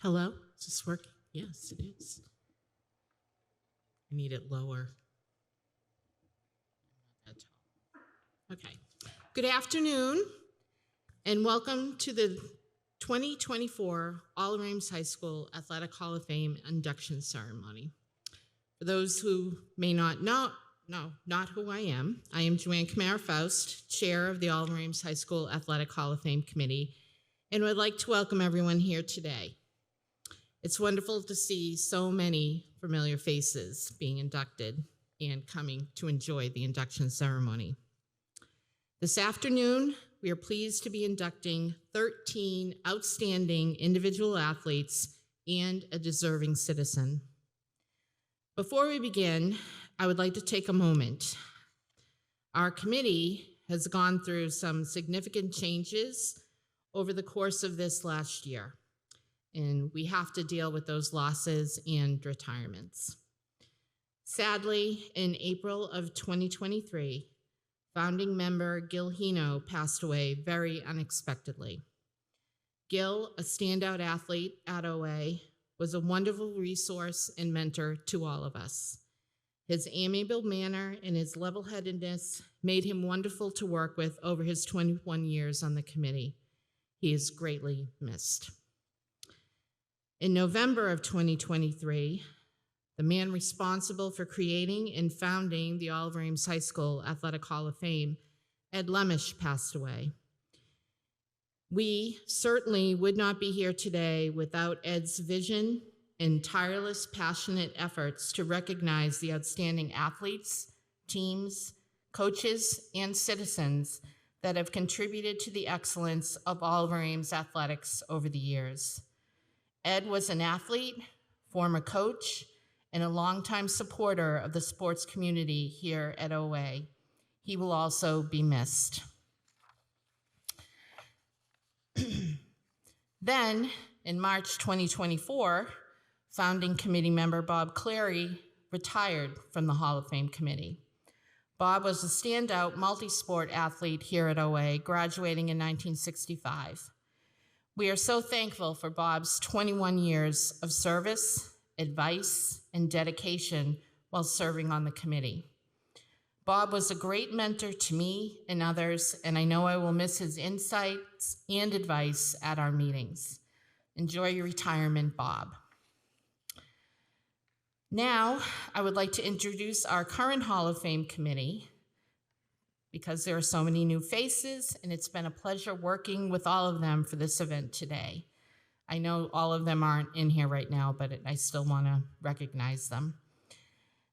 Hello? Is this working? Yes, it is. I need it lower. Okay. Good afternoon, and welcome to the 2024 All Ames High School Athletic Hall of Fame induction ceremony. For those who may not know, not who I am Joanne Kamara-Faust, Chair of the All Ames High School Athletic Hall of Fame Committee, and would like to welcome everyone here today. It's wonderful to see so many familiar faces being inducted and coming to enjoy the induction ceremony. This afternoon, we are pleased to be inducting 13 outstanding individual athletes and a deserving citizen. Before we begin, I would like to take a moment. Our committee has gone through some significant changes over the course of this last year, and we have to deal with those losses and retirements. Sadly, in April of 2023, founding member Gil Hino passed away very unexpectedly. Gil, a standout athlete at OA, was a wonderful resource and mentor to all of us. His amiable manner and his level-headedness made him wonderful to work with over his 21 years on the committee. He is greatly missed. In November of 2023, the man responsible for creating and founding the All Ames High School Athletic Hall of Fame, Ed Lemish, passed away. We certainly would not be here today without Ed's vision and tireless, passionate efforts to recognize the outstanding athletes, teams, coaches, and citizens that have contributed to the excellence of All Ames athletics over the years. Ed was an athlete, former coach, and a longtime supporter of the sports community here at OA. He will also be missed. Then, in March 2024, founding committee member Bob Clary retired from the Hall of Fame committee. Bob was a standout multi-sport athlete here at OA, graduating in 1965. We are so thankful for Bob's 21 years of service, advice, and dedication while serving on the committee. Bob was a great mentor to me and others, and I know I will miss his insights and advice at our meetings. Enjoy your retirement, Bob. Now, I would like to introduce our current Hall of Fame committee, because there are so many new faces, and it's been a pleasure working with all of them for this event today. I know all of them aren't in here right now, but I still want to recognize them.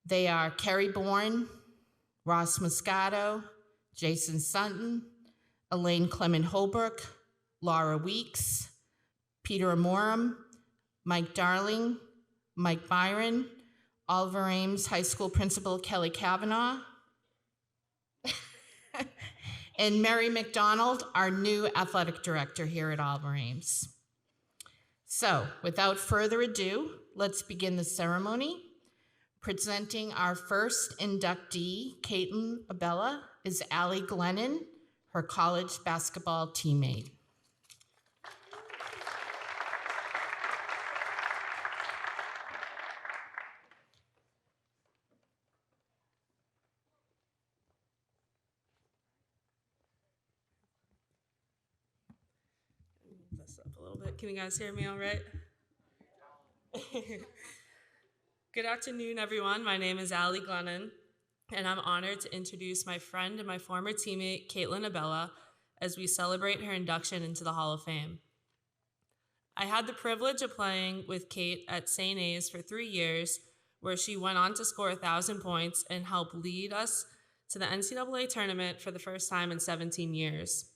They are Kerry Bourne, Ross Moscato, Jason Sutton, Elaine Clement Holbrook, Laura Weeks, Peter Amorum, Mike Darling, Mike Byron, Oliver Ames High School Principal Kelly Kavanaugh, and Mary McDonald, our new athletic director here at Oliver Ames. So, without further ado, let's begin the ceremony. Presenting our first inductee, Caitlyn Abela, is Allie Glennon, her college basketball teammate. Can you guys hear me all right? Good afternoon, everyone. My name is Allie Glennon, and I'm honored to introduce my friend and my former teammate, Caitlyn Abela, as we celebrate her induction into the Hall of Fame. I had the privilege of playing with Kate at St. A's for 3 years, where she went on to score 1,000 points and help lead us to the NCAA tournament for the first time in 17 years.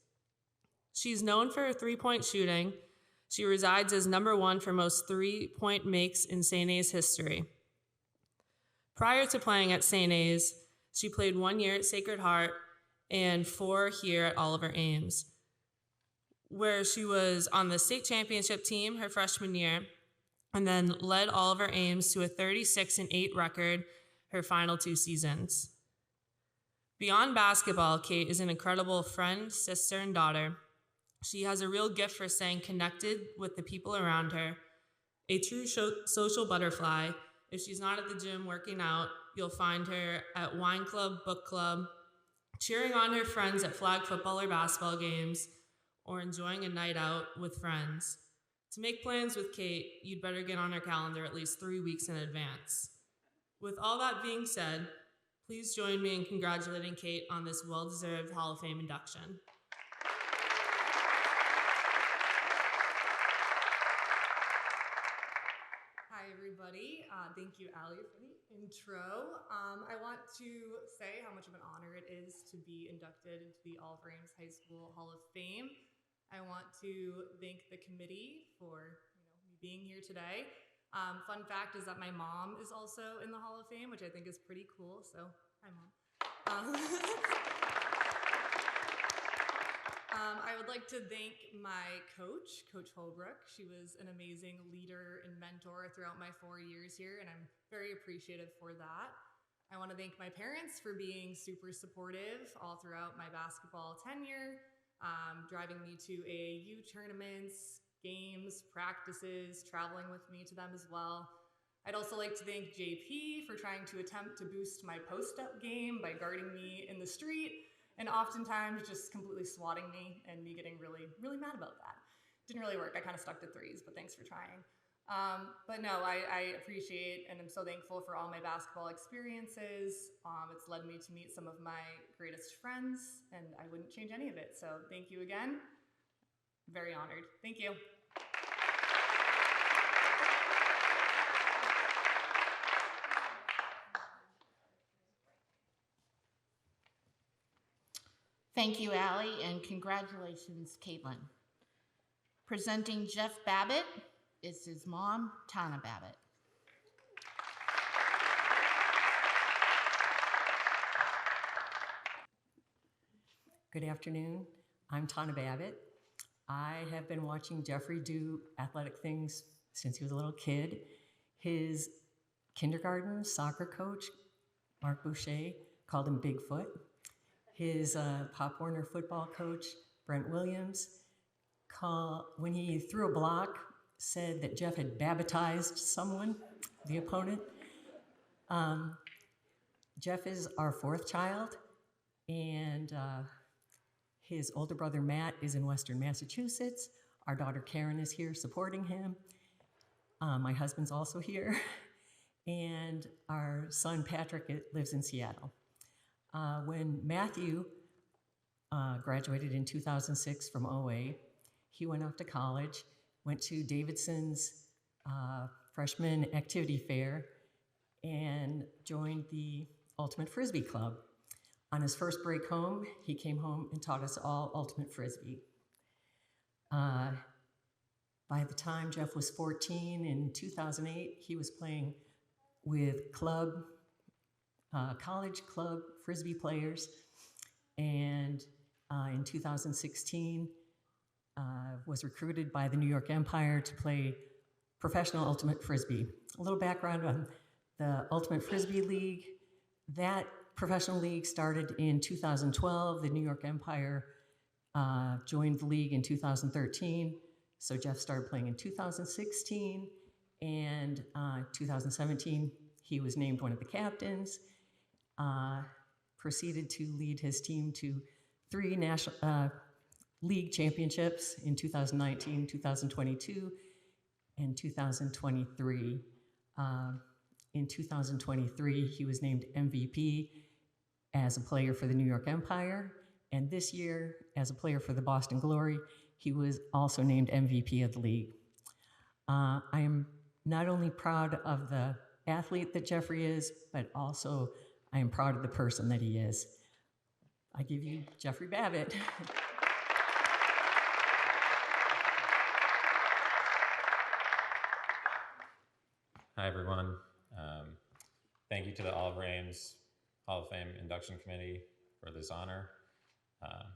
She's known for her three-point shooting. She resides as #1 for most three-point makes in St. A's history. Prior to playing at St. A's, she played 1 year at Sacred Heart and 4 here at Oliver Ames, where she was on the state championship team her freshman year, and then led Oliver Ames to a 36-8 record her final 2 seasons. Beyond basketball, Kate is an incredible friend, sister, and daughter. She has a real gift for staying connected with the people around her, A true social butterfly. If she's not at the gym working out, you'll find her at wine club, book club, cheering on her friends at flag football or basketball games, or enjoying a night out with friends. To make plans with Kate, you'd better get on her calendar at least 3 weeks in advance. With all that being said, please join me in congratulating Kate on this well-deserved Hall of Fame induction. Hi, everybody. Thank you, Allie, for the intro. I want to say how much of an honor it is to be inducted into the Oliver Ames High School Hall of Fame. I want to thank the committee for me being here today. Fun fact is that my mom is also in the Hall of Fame, which I think is pretty cool. So, hi, Mom. I would like to thank my coach, Coach Holbrook. She was an amazing leader and mentor throughout my 4 years here, and I'm very appreciative for that. I want to thank my parents for being super supportive all throughout my basketball tenure, driving me to AAU tournaments, games, practices, traveling with me to them as well. I'd also like to thank JP for trying to attempt to boost my post-up game by guarding me in the street, and oftentimes just completely swatting me and me getting really, really mad about that. Didn't really work. I kind of stuck to threes, but thanks for trying. But no, I appreciate and I'm so thankful for all my basketball experiences. It's led me to meet some of my greatest friends, and I wouldn't change any of it. So thank you again. Very honored. Thank you. Thank you, Allie, and congratulations, Caitlyn. Presenting Jeff Babbitt is his mom, Tana Babbitt. Good afternoon. I'm Tana Babbitt. I have been watching Jeffrey do athletic things since he was a little kid. His kindergarten soccer coach, Mark Boucher, called him Bigfoot. His Pop Warner football coach, Brent Williams, when he threw a block, said that Jeff had Babbitized someone, the opponent. Jeff is our fourth child, and his older brother Matt is in Western Massachusetts. Our daughter Karen is here supporting him. My husband's also here. And our son Patrick lives in Seattle. When Matthew graduated in 2006 from OA, he went off to college, went to Davidson's freshman activity fair, and joined the Ultimate Frisbee Club. On his first break home, he came home and taught us all Ultimate Frisbee. By the time Jeff was 14 in 2008, he was playing with college club Frisbee players. And in 2016, was recruited by the New York Empire to play professional Ultimate Frisbee. A little background on the Ultimate Frisbee League. That professional league started in 2012. The New York Empire joined the league in 2013. So Jeff started playing in 2016, and 2017, he was named one of the captains, proceeded to lead his team to 3 national league championships in 2019, 2022, and 2023. In 2023, he was named MVP as a player for the New York Empire, and this year, as a player for the Boston Glory, he was also named MVP of the league. I am not only proud of the athlete that Jeffrey is, but also I am proud of the person that he is. I give you Jeffrey Babbitt. Hi, everyone. Thank you to the Oliver Ames Hall of Fame Induction Committee for this honor.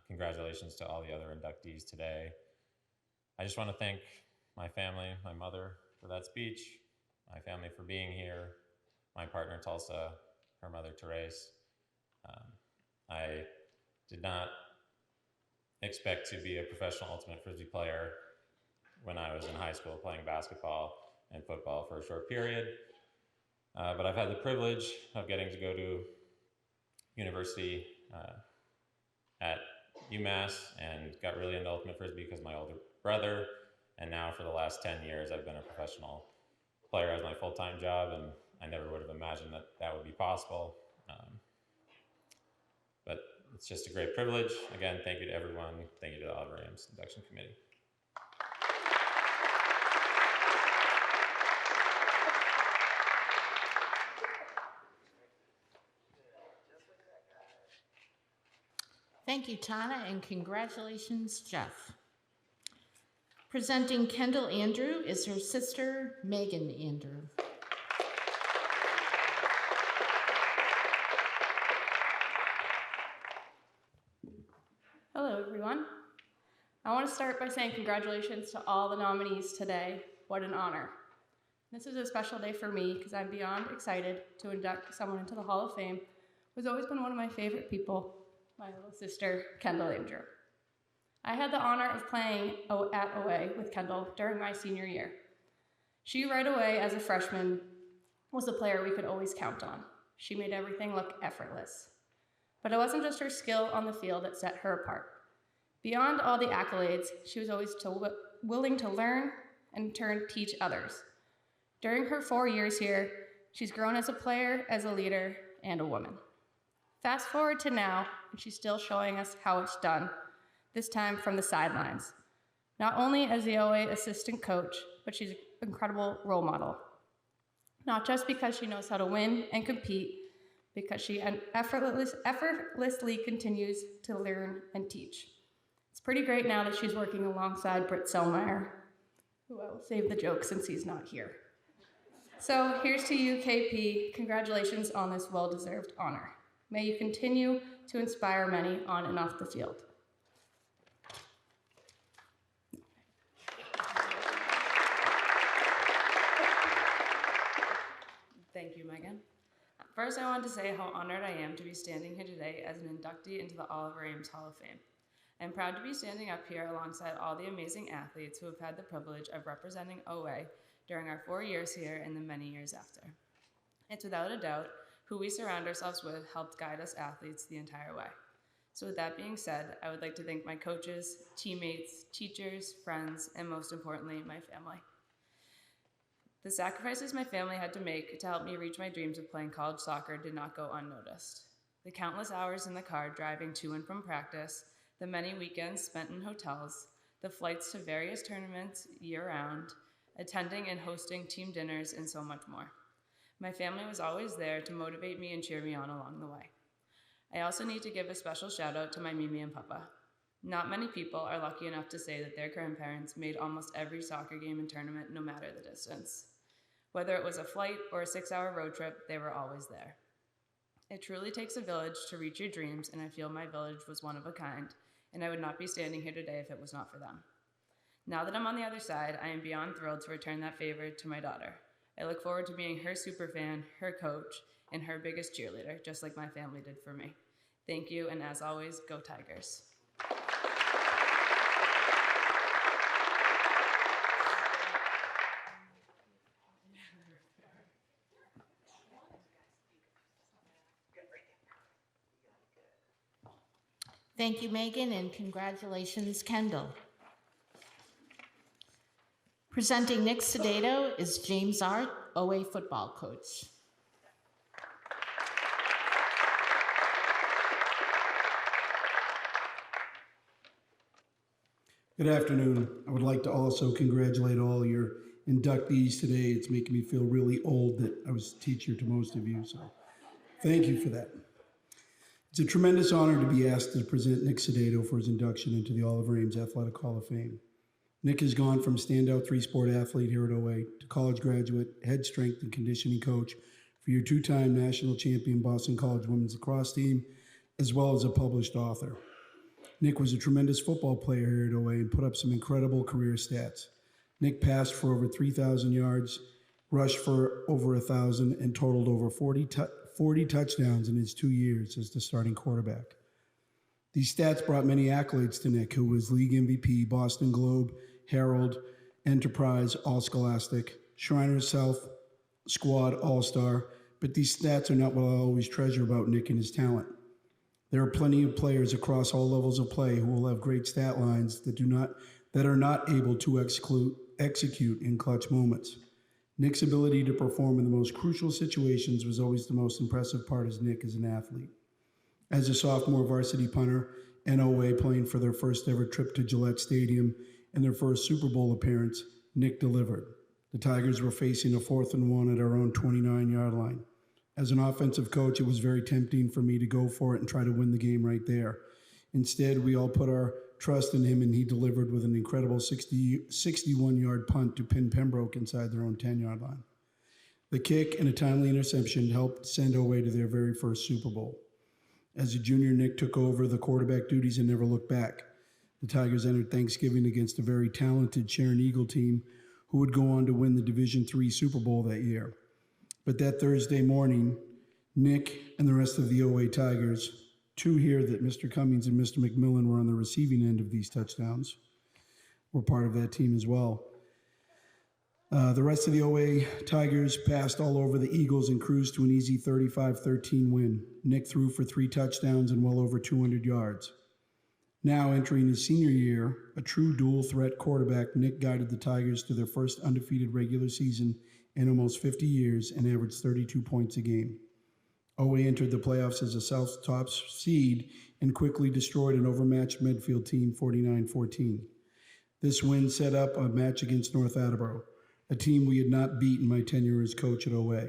Congratulations to all the other inductees today. I just want to thank my family, my mother for that speech, my family for being here, my partner Tulsa, her mother Therese. I did not expect to be a professional Ultimate Frisbee player when I was in high school playing basketball. and football for a short period. But I've had the privilege of getting to go to university at UMass and got really into ultimate frisbee because my older brother, and now for the last 10 years I've been a professional player as my full-time job, and I never would have imagined that that would be possible. But it's just a great privilege. Again, thank you to everyone. Thank you to the Oliver Ames Induction Committee. Thank you, Tana, and congratulations, Jeff. Presenting Kendall Andrew is her sister, Megan Andrew. Hello, everyone. I want to start by saying congratulations to all the nominees today. What an honor. This is a special day for me because I'm beyond excited to induct someone into the Hall of Fame who's always been one of my favorite people, my little sister, Kendall Andrew. I had the honor of playing at OA with Kendall during my senior year. She right away, as a freshman, was a player we could always count on. She made everything look effortless. But it wasn't just her skill on the field that set her apart. Beyond all the accolades, she was always willing to learn and in turn teach others. During her 4 years here, she's grown as a player, as a leader, and a woman. Fast forward to now, and she's still showing us how it's done, this time from the sidelines. Not only as the OA assistant coach, but she's an incredible role model. Not just because she knows how to win and compete, because she effortlessly continues to learn and teach. It's pretty great now that she's working alongside Britt Selmeyer, who I will save the joke since he's not here. So here's to you, KP. Congratulations on this well-deserved honor. May you continue to inspire many on and off the field. Thank you, Megan. First, I wanted to say how honored I am to be standing here today as an inductee into the Oliver Ames Hall of Fame. I'm proud to be standing up here alongside all the amazing athletes who have had the privilege of representing OA during our 4 years here and the many years after. It's without a doubt who we surround ourselves with helped guide us athletes the entire way. So with that being said, I would like to thank my coaches, teammates, teachers, friends, and most importantly, my family. The sacrifices my family had to make to help me reach my dreams of playing college soccer did not go unnoticed. The countless hours in the car driving to and from practice, the many weekends spent in hotels, the flights to various tournaments year-round, attending and hosting team dinners, and so much more. My family was always there to motivate me and cheer me on along the way. I also need to give a special shout out to my Mimi and Papa. Not many people are lucky enough to say that their grandparents made almost every soccer game and tournament no matter the distance. Whether it was a flight or a 6-hour road trip, they were always there. It truly takes a village to reach your dreams, and I feel my village was one of a kind, and I would not be standing here today if it was not for them. Now that I'm on the other side, I am beyond thrilled to return that favor to my daughter. I look forward to being her superfan, her coach, and her biggest cheerleader, just like my family did for me. Thank you, and as always, go Tigers. Thank you, Megan, and congratulations, Kendall. Presenting Nick Cidado is James Art, OA football coach. Good afternoon. I would like to also congratulate all your inductees today. It's making me feel really old that I was a teacher to most of you, so thank you for that. It's a tremendous honor to be asked to present Nick Cidado for his induction into the Oliver Ames Athletic Hall of Fame. Nick has gone from standout three-sport athlete here at OA to college graduate, head strength and conditioning coach for your two-time national champion Boston College women's lacrosse team, as well as a published author. Nick was a tremendous football player here at OA and put up some incredible career stats. Nick passed for over 3,000 yards, rushed for over 1,000, and totaled over 40 touchdowns in his 2 years as the starting quarterback. These stats brought many accolades to Nick, who was league MVP, Boston Globe, Herald, Enterprise, All Scholastic, Shriners South Squad All-Star, but these stats are not what I always treasure about Nick and his talent. There are plenty of players across all levels of play who will have great stat lines that are not able to execute in clutch moments. Nick's ability to perform in the most crucial situations was always the most impressive part of Nick as an athlete. As a sophomore varsity punter and OA playing for their first ever trip to Gillette Stadium and their first Super Bowl appearance, Nick delivered. The Tigers were facing a 4th and 1 at our own 29-yard line. As an offensive coach, it was very tempting for me to go for it and try to win the game right there. Instead, we all put our trust in him, and he delivered with an incredible 61-yard punt to pin Pembroke inside their own 10-yard line. The kick and a timely interception helped send OA to their very first Super Bowl. As a junior, Nick took over the quarterback duties and never looked back. The Tigers entered Thanksgiving against a very talented Sharon Eagle team who would go on to win the Division III Super Bowl that year. But that Thursday morning, Nick and the rest of the OA Tigers, two here that Mr. Cummings and Mr. McMillan were on the receiving end of these touchdowns, were part of that team as well. The rest of the OA Tigers passed all over the Eagles and cruised to an easy 35-13 win. Nick threw for 3 touchdowns and well over 200 yards. Now entering his senior year, a true dual-threat quarterback, Nick guided the Tigers to their first undefeated regular season in almost 50 years and averaged 32 points a game. OA entered the playoffs as a South top seed and quickly destroyed an overmatched Medfield team 49-14. This win set up a match against North Attleboro, a team we had not beat in my tenure as coach at OA.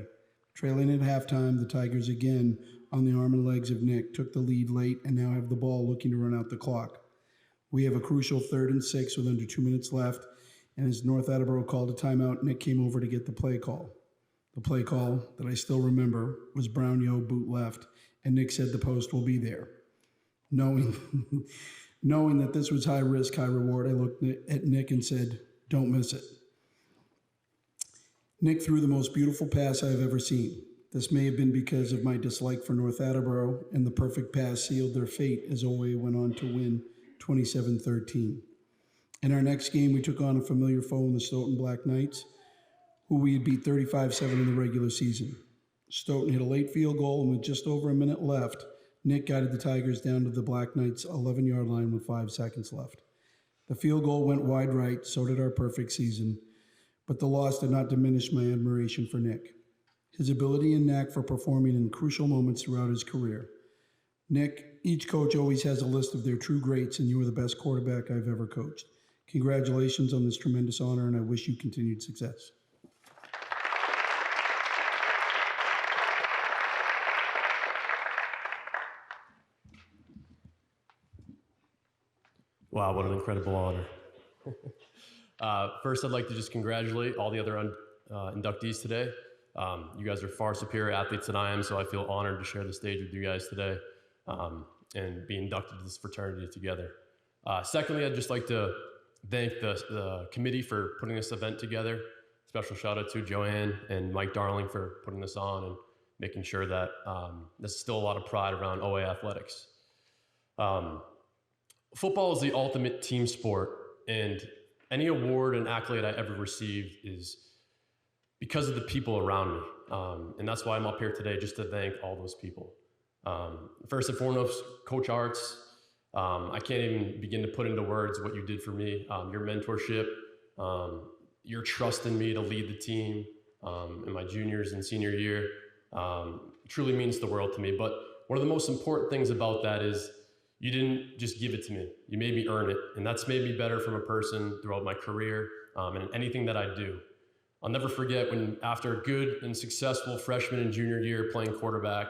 Trailing at halftime, the Tigers again, on the arm and legs of Nick, took the lead late and now have the ball looking to run out the clock. We have a crucial 3rd and 6 with under 2 minutes left, and as North Attleboro called a timeout, Nick came over to get the play call. The play call that I still remember was Brown Yo boot left, and Nick said the post will be there. Knowing that this was high risk, high reward, I looked at Nick and said, "Don't miss it." Nick threw the most beautiful pass I've ever seen. This may have been because of my dislike for North Attleboro, and the perfect pass sealed their fate as OA went on to win 27-13. In our next game, we took on a familiar foe in the Stoughton Black Knights, who we had beat 35-7 in the regular season. Stoughton hit a late field goal, and with just over a minute left, Nick guided the Tigers down to the Black Knights' 11-yard line with 5 seconds left. The field goal went wide right, so did our perfect season, but the loss did not diminish my admiration for Nick. His ability and knack for performing in crucial moments throughout his career. Nick, each coach always has a list of their true greats, and you are the best quarterback I've ever coached. Congratulations on this tremendous honor, and I wish you continued success. Wow, what an incredible honor. First, I'd like to just congratulate all the other inductees today. You guys are far superior athletes than I am, so I feel honored to share the stage with you guys today and be inducted to this fraternity together. Secondly, I'd just like to thank the committee for putting this event together. Special shout out to Joanne and Mike Darling for putting this on and making sure that there's still a lot of pride around OA athletics. Football is the ultimate team sport, and any award and accolade I ever received is because of the people around me. And that's why I'm up here today, just to thank all those people. First and foremost, Coach Arts. I can't even begin to put into words what you did for me. Your mentorship, your trust in me to lead the team in my juniors and senior year truly means the world to me. But one of the most important things about that is you didn't just give it to me. You made me earn it. And that's made me better from a person throughout my career and anything that I do. I'll never forget when, after a good and successful freshman and junior year playing quarterback,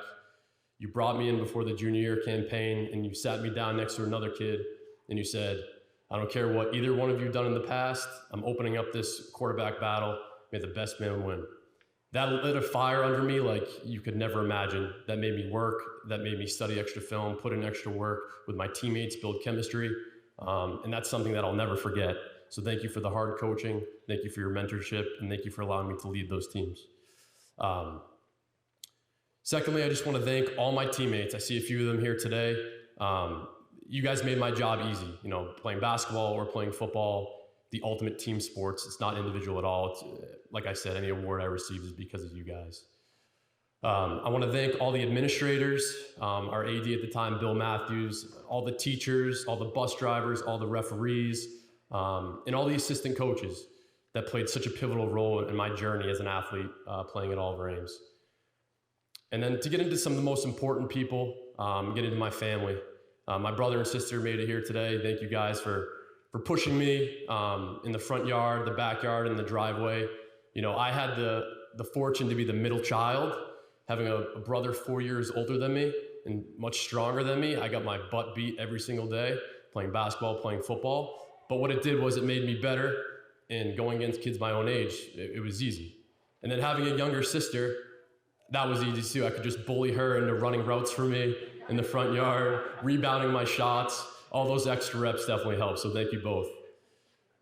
you brought me in before the junior year campaign and you sat me down next to another kid and you said, "I don't care what either one of you done in the past, I'm opening up this quarterback battle, may the best man win." That lit a fire under me like you could never imagine. That made me work, that made me study extra film, put in extra work with my teammates, build chemistry, and that's something that I'll never forget. So thank you for the hard coaching, thank you for your mentorship, and thank you for allowing me to lead those teams. Secondly, I just want to thank all my teammates. I see a few of them here today. You guys made my job easy, playing basketball or playing football. the ultimate team sports. It's not individual at all. It's, like I said, any award I receive is because of you guys. I want to thank all the administrators, our AD at the time, Bill Matthews, all the teachers, all the bus drivers, all the referees, and all the assistant coaches that played such a pivotal role in my journey as an athlete playing at Oliver Ames. And then to get into some of the most important people, get into my family. My brother and sister made it here today. Thank you guys for pushing me in the front yard, the backyard, and the driveway. You know, I had the fortune to be the middle child, having a brother 4 years older than me and much stronger than me. I got my butt beat every single day, playing basketball, playing football. But what it did was it made me better, and going against kids my own age, it was easy. And then having a younger sister, that was easy too. I could just bully her into running routes for me in the front yard, rebounding my shots. All those extra reps definitely help, so thank you both.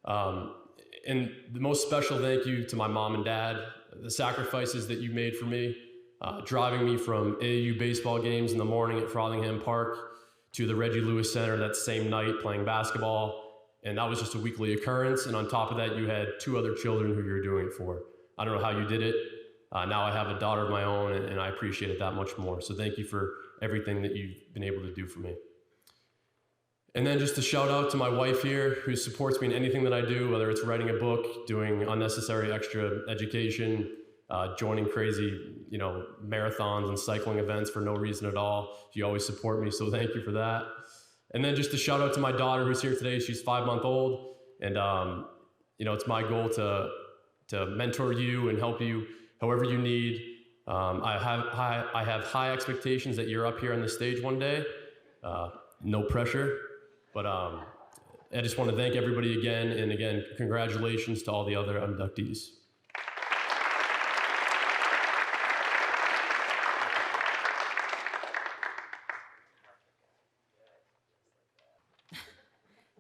And the most special thank you to my mom and dad, the sacrifices that you made for me, driving me from AAU baseball games in the morning at Frothingham Park to the Reggie Lewis Center that same night playing basketball. And that was just a weekly occurrence. And on top of that, you had 2 other children who you were doing it for. I don't know how you did it. Now I have a daughter of my own, and I appreciate it that much more. So thank you for everything that you've been able to do for me. And then just a shout out to my wife here, who supports me in anything that I do, whether it's writing a book, doing unnecessary extra education, joining crazy, marathons and cycling events for no reason at all. You always support me, so thank you for that. And then just a shout out to my daughter who's here today. She's 5-month-old, and it's my goal to mentor you and help you however you need. I have high expectations that you're up here on the stage one day. No pressure, but I just want to thank everybody again, and again, congratulations to all the other inductees.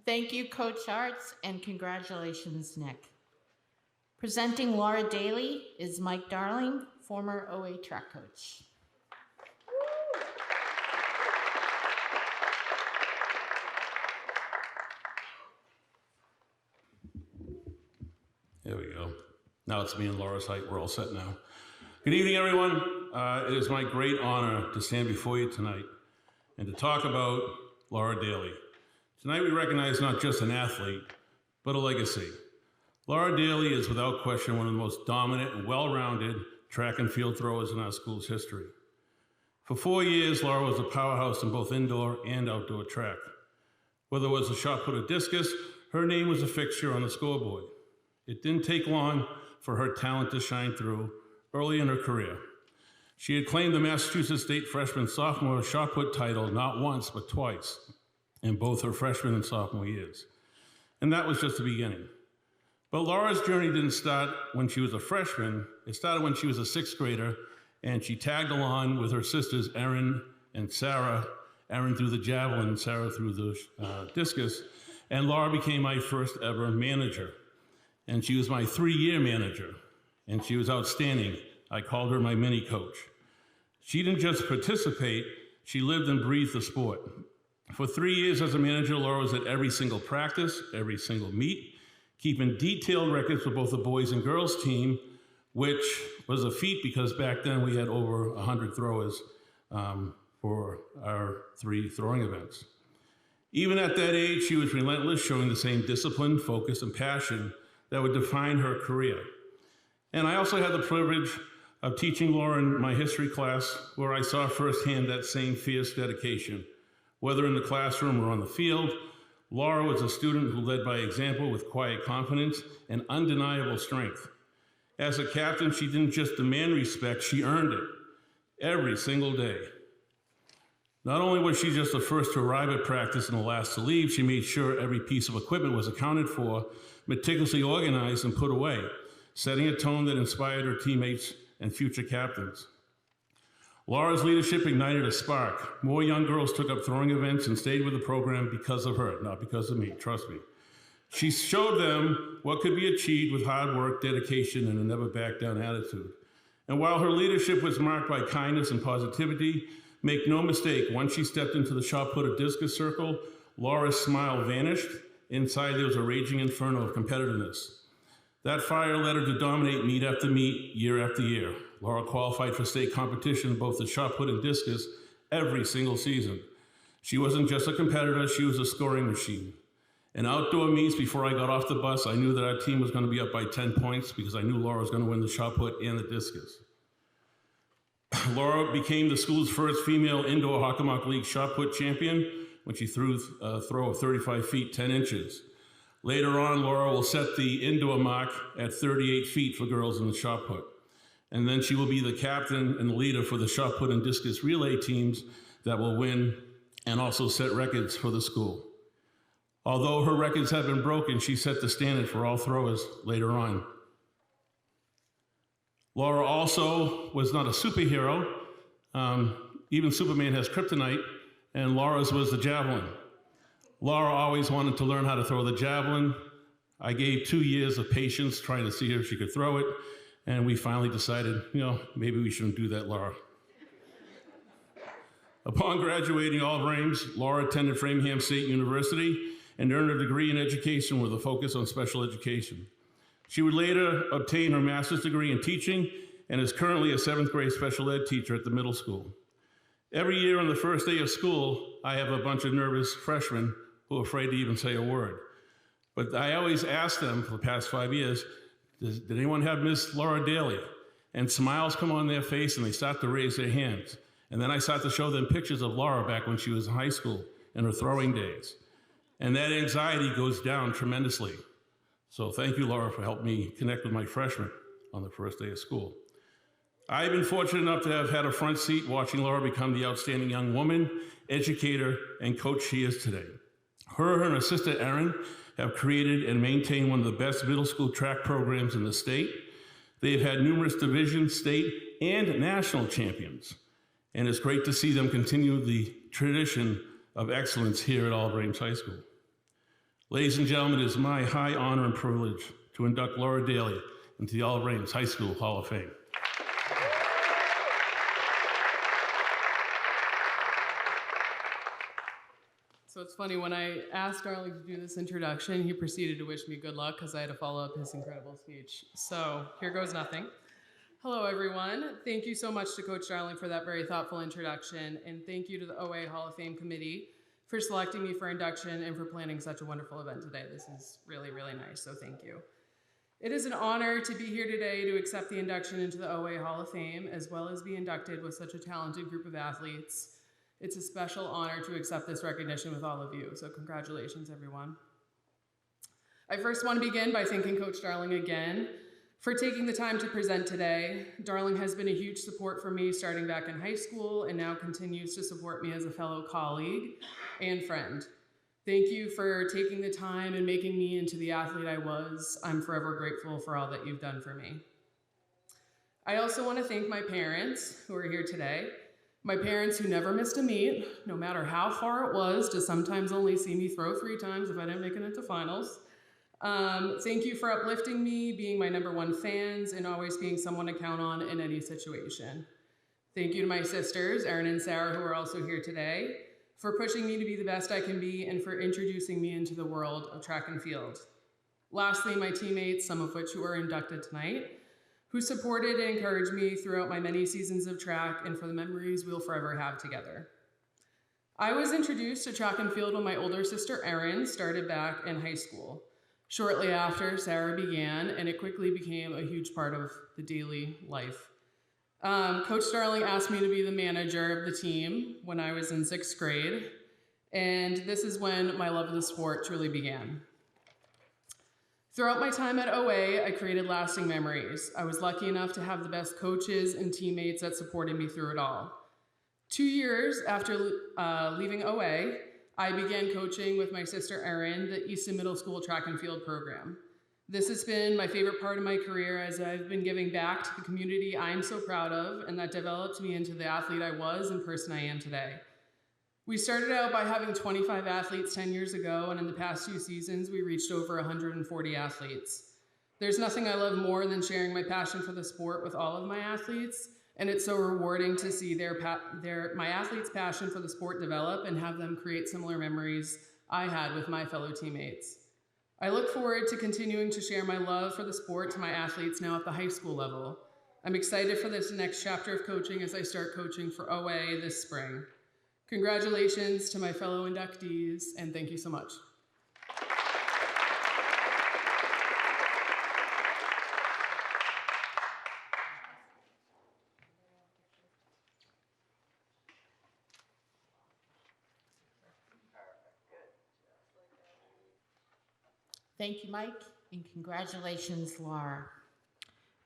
Thank you, Coach Arts, and congratulations, Nick. Presenting Laura Daley is Mike Darling, former OA track coach. There we go. Now it's me and Laura's height. We're all set now. Good evening, everyone. It is my great honor to stand before you tonight and to talk about Laura Daley. Tonight we recognize not just an athlete, but a legacy. Laura Daley is without question one of the most dominant and well-rounded track and field throwers in our school's history. For 4 years, Laura was a powerhouse in both indoor and outdoor track. Whether it was a shot put or discus, her name was a fixture on the scoreboard. It didn't take long for her talent to shine through early in her career. She had claimed the Massachusetts State freshman-sophomore shot put title not once, but twice, in both her freshman and sophomore years. And that was just the beginning. But Laura's journey didn't start when she was a freshman. It started when she was a 6th grader, and she tagged along with her sisters, Erin and Sarah. Erin threw the javelin, Sarah threw the discus, and Laura became my first ever manager. And she was my 3-year manager, and she was outstanding. I called her my mini coach. She didn't just participate, she lived and breathed the sport. For 3 years as a manager, Laura was at every single practice, every single meet, keeping detailed records for both the boys and girls team, which was a feat because back then we had over 100 throwers for our 3 throwing events. Even at that age, she was relentless, showing the same discipline, focus, and passion that would define her career. And I also had the privilege of teaching Laura in my history class, where I saw firsthand that same fierce dedication. Whether in the classroom or on the field, Laura was a student who led by example with quiet confidence and undeniable strength. As a captain, she didn't just demand respect, she earned it every single day. Not only was she just the first to arrive at practice and the last to leave, she made sure every piece of equipment was accounted for, meticulously organized and put away, setting a tone that inspired her teammates and future captains. Laura's leadership ignited a spark. More young girls took up throwing events and stayed with the program because of her, not because of me, trust me. She showed them what could be achieved with hard work, dedication, and a never back down attitude. And while her leadership was marked by kindness and positivity, make no mistake, once she stepped into the shot put or discus circle, Laura's smile vanished Inside, there was a raging inferno of competitiveness. That fire led her to dominate meet after meet, year after year. Laura qualified for state competition in both the shot put and discus every single season. She wasn't just a competitor, she was a scoring machine. In outdoor meets, before I got off the bus, I knew that our team was going to be up by 10 points because I knew Laura was going to win the shot put and the discus. Laura became the school's first female indoor Hockomock League shot put champion when she threw a throw of 35 feet, 10 inches. Later on, Laura will set the indoor mark at 38 feet for girls in the shot put. And then she will be the captain and the leader for the shot put and discus relay teams that will win and also set records for the school. Although her records have been broken, she set the standard for all throwers later on. Laura also was not a superhero. Even Superman has kryptonite, and Laura's was the javelin. Laura always wanted to learn how to throw the javelin. I gave 2 years of patience trying to see if she could throw it, and we finally decided, maybe we shouldn't do that, Laura. Upon graduating all Ames, Laura attended Framingham State University and earned a degree in education with a focus on special education. She would later obtain her master's degree in teaching and is currently a 7th grade special ed teacher at the middle school. Every year on the first day of school, I have a bunch of nervous freshmen who are afraid to even say a word. But I always ask them for the past 5 years, did anyone have Miss Laura Daley? And smiles come on their face and they start to raise their hands. And then I start to show them pictures of Laura back when she was in high school and her throwing days. And that anxiety goes down tremendously. So thank you, Laura, for helping me connect with my freshmen on the first day of school. I've been fortunate enough to have had a front seat watching Laura become the outstanding young woman, educator, and coach she is today. Her and her sister, Erin, have created and maintained one of the best middle school track programs in the state. They've had numerous division, state, and national champions. And it's great to see them continue the tradition of excellence here at Oliver Ames High School. Ladies and gentlemen, it is my high honor and privilege to induct Laura Daley into the Oliver Ames High School Hall of Fame. So it's funny, when I asked Darling to do this introduction, he proceeded to wish me good luck because I had to follow up his incredible speech. So here goes nothing. Hello, everyone. Thank you so much to Coach Darling for that very thoughtful introduction, and thank you to the OA Hall of Fame Committee for selecting me for induction and for planning such a wonderful event today. This is really, really nice, so thank you. It is an honor to be here today to accept the induction into the OA Hall of Fame, as well as be inducted with such a talented group of athletes. It's a special honor to accept this recognition with all of you, so congratulations, everyone. I first want to begin by thanking Coach Darling again for taking the time to present today. Darling has been a huge support for me starting back in high school and now continues to support me as a fellow colleague and friend. Thank you for taking the time and making me into the athlete I was. I'm forever grateful for all that you've done for me. I also want to thank my parents who are here today. My parents who never missed a meet, no matter how far it was, to sometimes only see me throw 3 times if I didn't make it into finals. Thank you for uplifting me, being my #1 fans, and always being someone to count on in any situation. Thank you to my sisters, Erin and Sarah, who are also here today, for pushing me to be the best I can be and for introducing me into the world of track and field. Lastly, my teammates, some of which who are inducted tonight, who supported and encouraged me throughout my many seasons of track and for the memories we'll forever have together. I was introduced to track and field when my older sister, Erin, started back in high school. Shortly after, Sarah began, and it quickly became a huge part of the daily life. Coach Darling asked me to be the manager of the team when I was in 6th grade, and this is when my love of the sport truly began. Throughout my time at OA, I created lasting memories. I was lucky enough to have the best coaches and teammates that supported me through it all. 2 years after leaving OA, I began coaching with my sister Erin, the Easton Middle School track and field program. This has been my favorite part of my career as I've been giving back to the community I'm so proud of and that developed me into the athlete I was and person I am today. We started out by having 25 athletes 10 years ago, and in the past 2 seasons, we reached over 140 athletes. There's nothing I love more than sharing my passion for the sport with all of my athletes, and it's so rewarding to see my athletes' passion for the sport develop and have them create similar memories I had with my fellow teammates. I look forward to continuing to share my love for the sport to my athletes now at the high school level. I'm excited for this next chapter of coaching as I start coaching for OA this spring. Congratulations to my fellow inductees, and thank you so much. Thank you, Mike, and congratulations, Laura.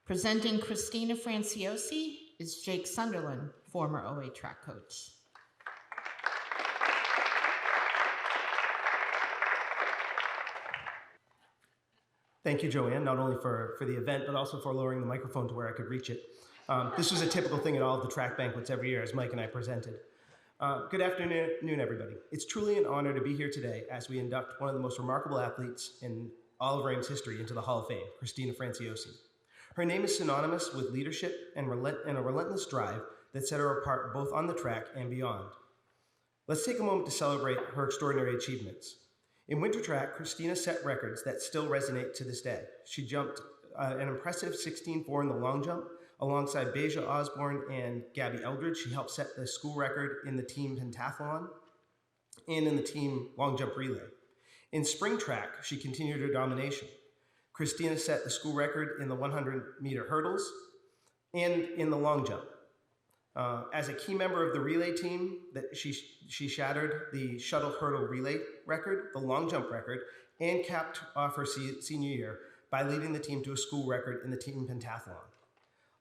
Presenting Christina Franciosi is Jake Sunderland, former OA track coach. Thank you, Joanne, not only for the event, but also for lowering the microphone to where I could reach it. This was a typical thing at all of the track banquets every year, as Mike and I presented. Good afternoon, everybody. It's truly an honor to be here today as we induct one of the most remarkable athletes in all of Ames history into the Hall of Fame, Christina Franciosi. Her name is synonymous with leadership and a relentless drive that set her apart both on the track and beyond. Let's take a moment to celebrate her extraordinary achievements. In winter track, Christina set records that still resonate to this day. She jumped an impressive 16.4 in the long jump. Alongside Beja Osborne and Gabby Eldridge, she helped set the school record in the team pentathlon and in the team long jump relay. In spring track, she continued her domination. Christina set the school record in the 100-meter hurdles and in the long jump. As a key member of the relay team, she shattered the shuttle hurdle relay record, the long jump record, and capped off her senior year by leading the team to a school record in the team pentathlon.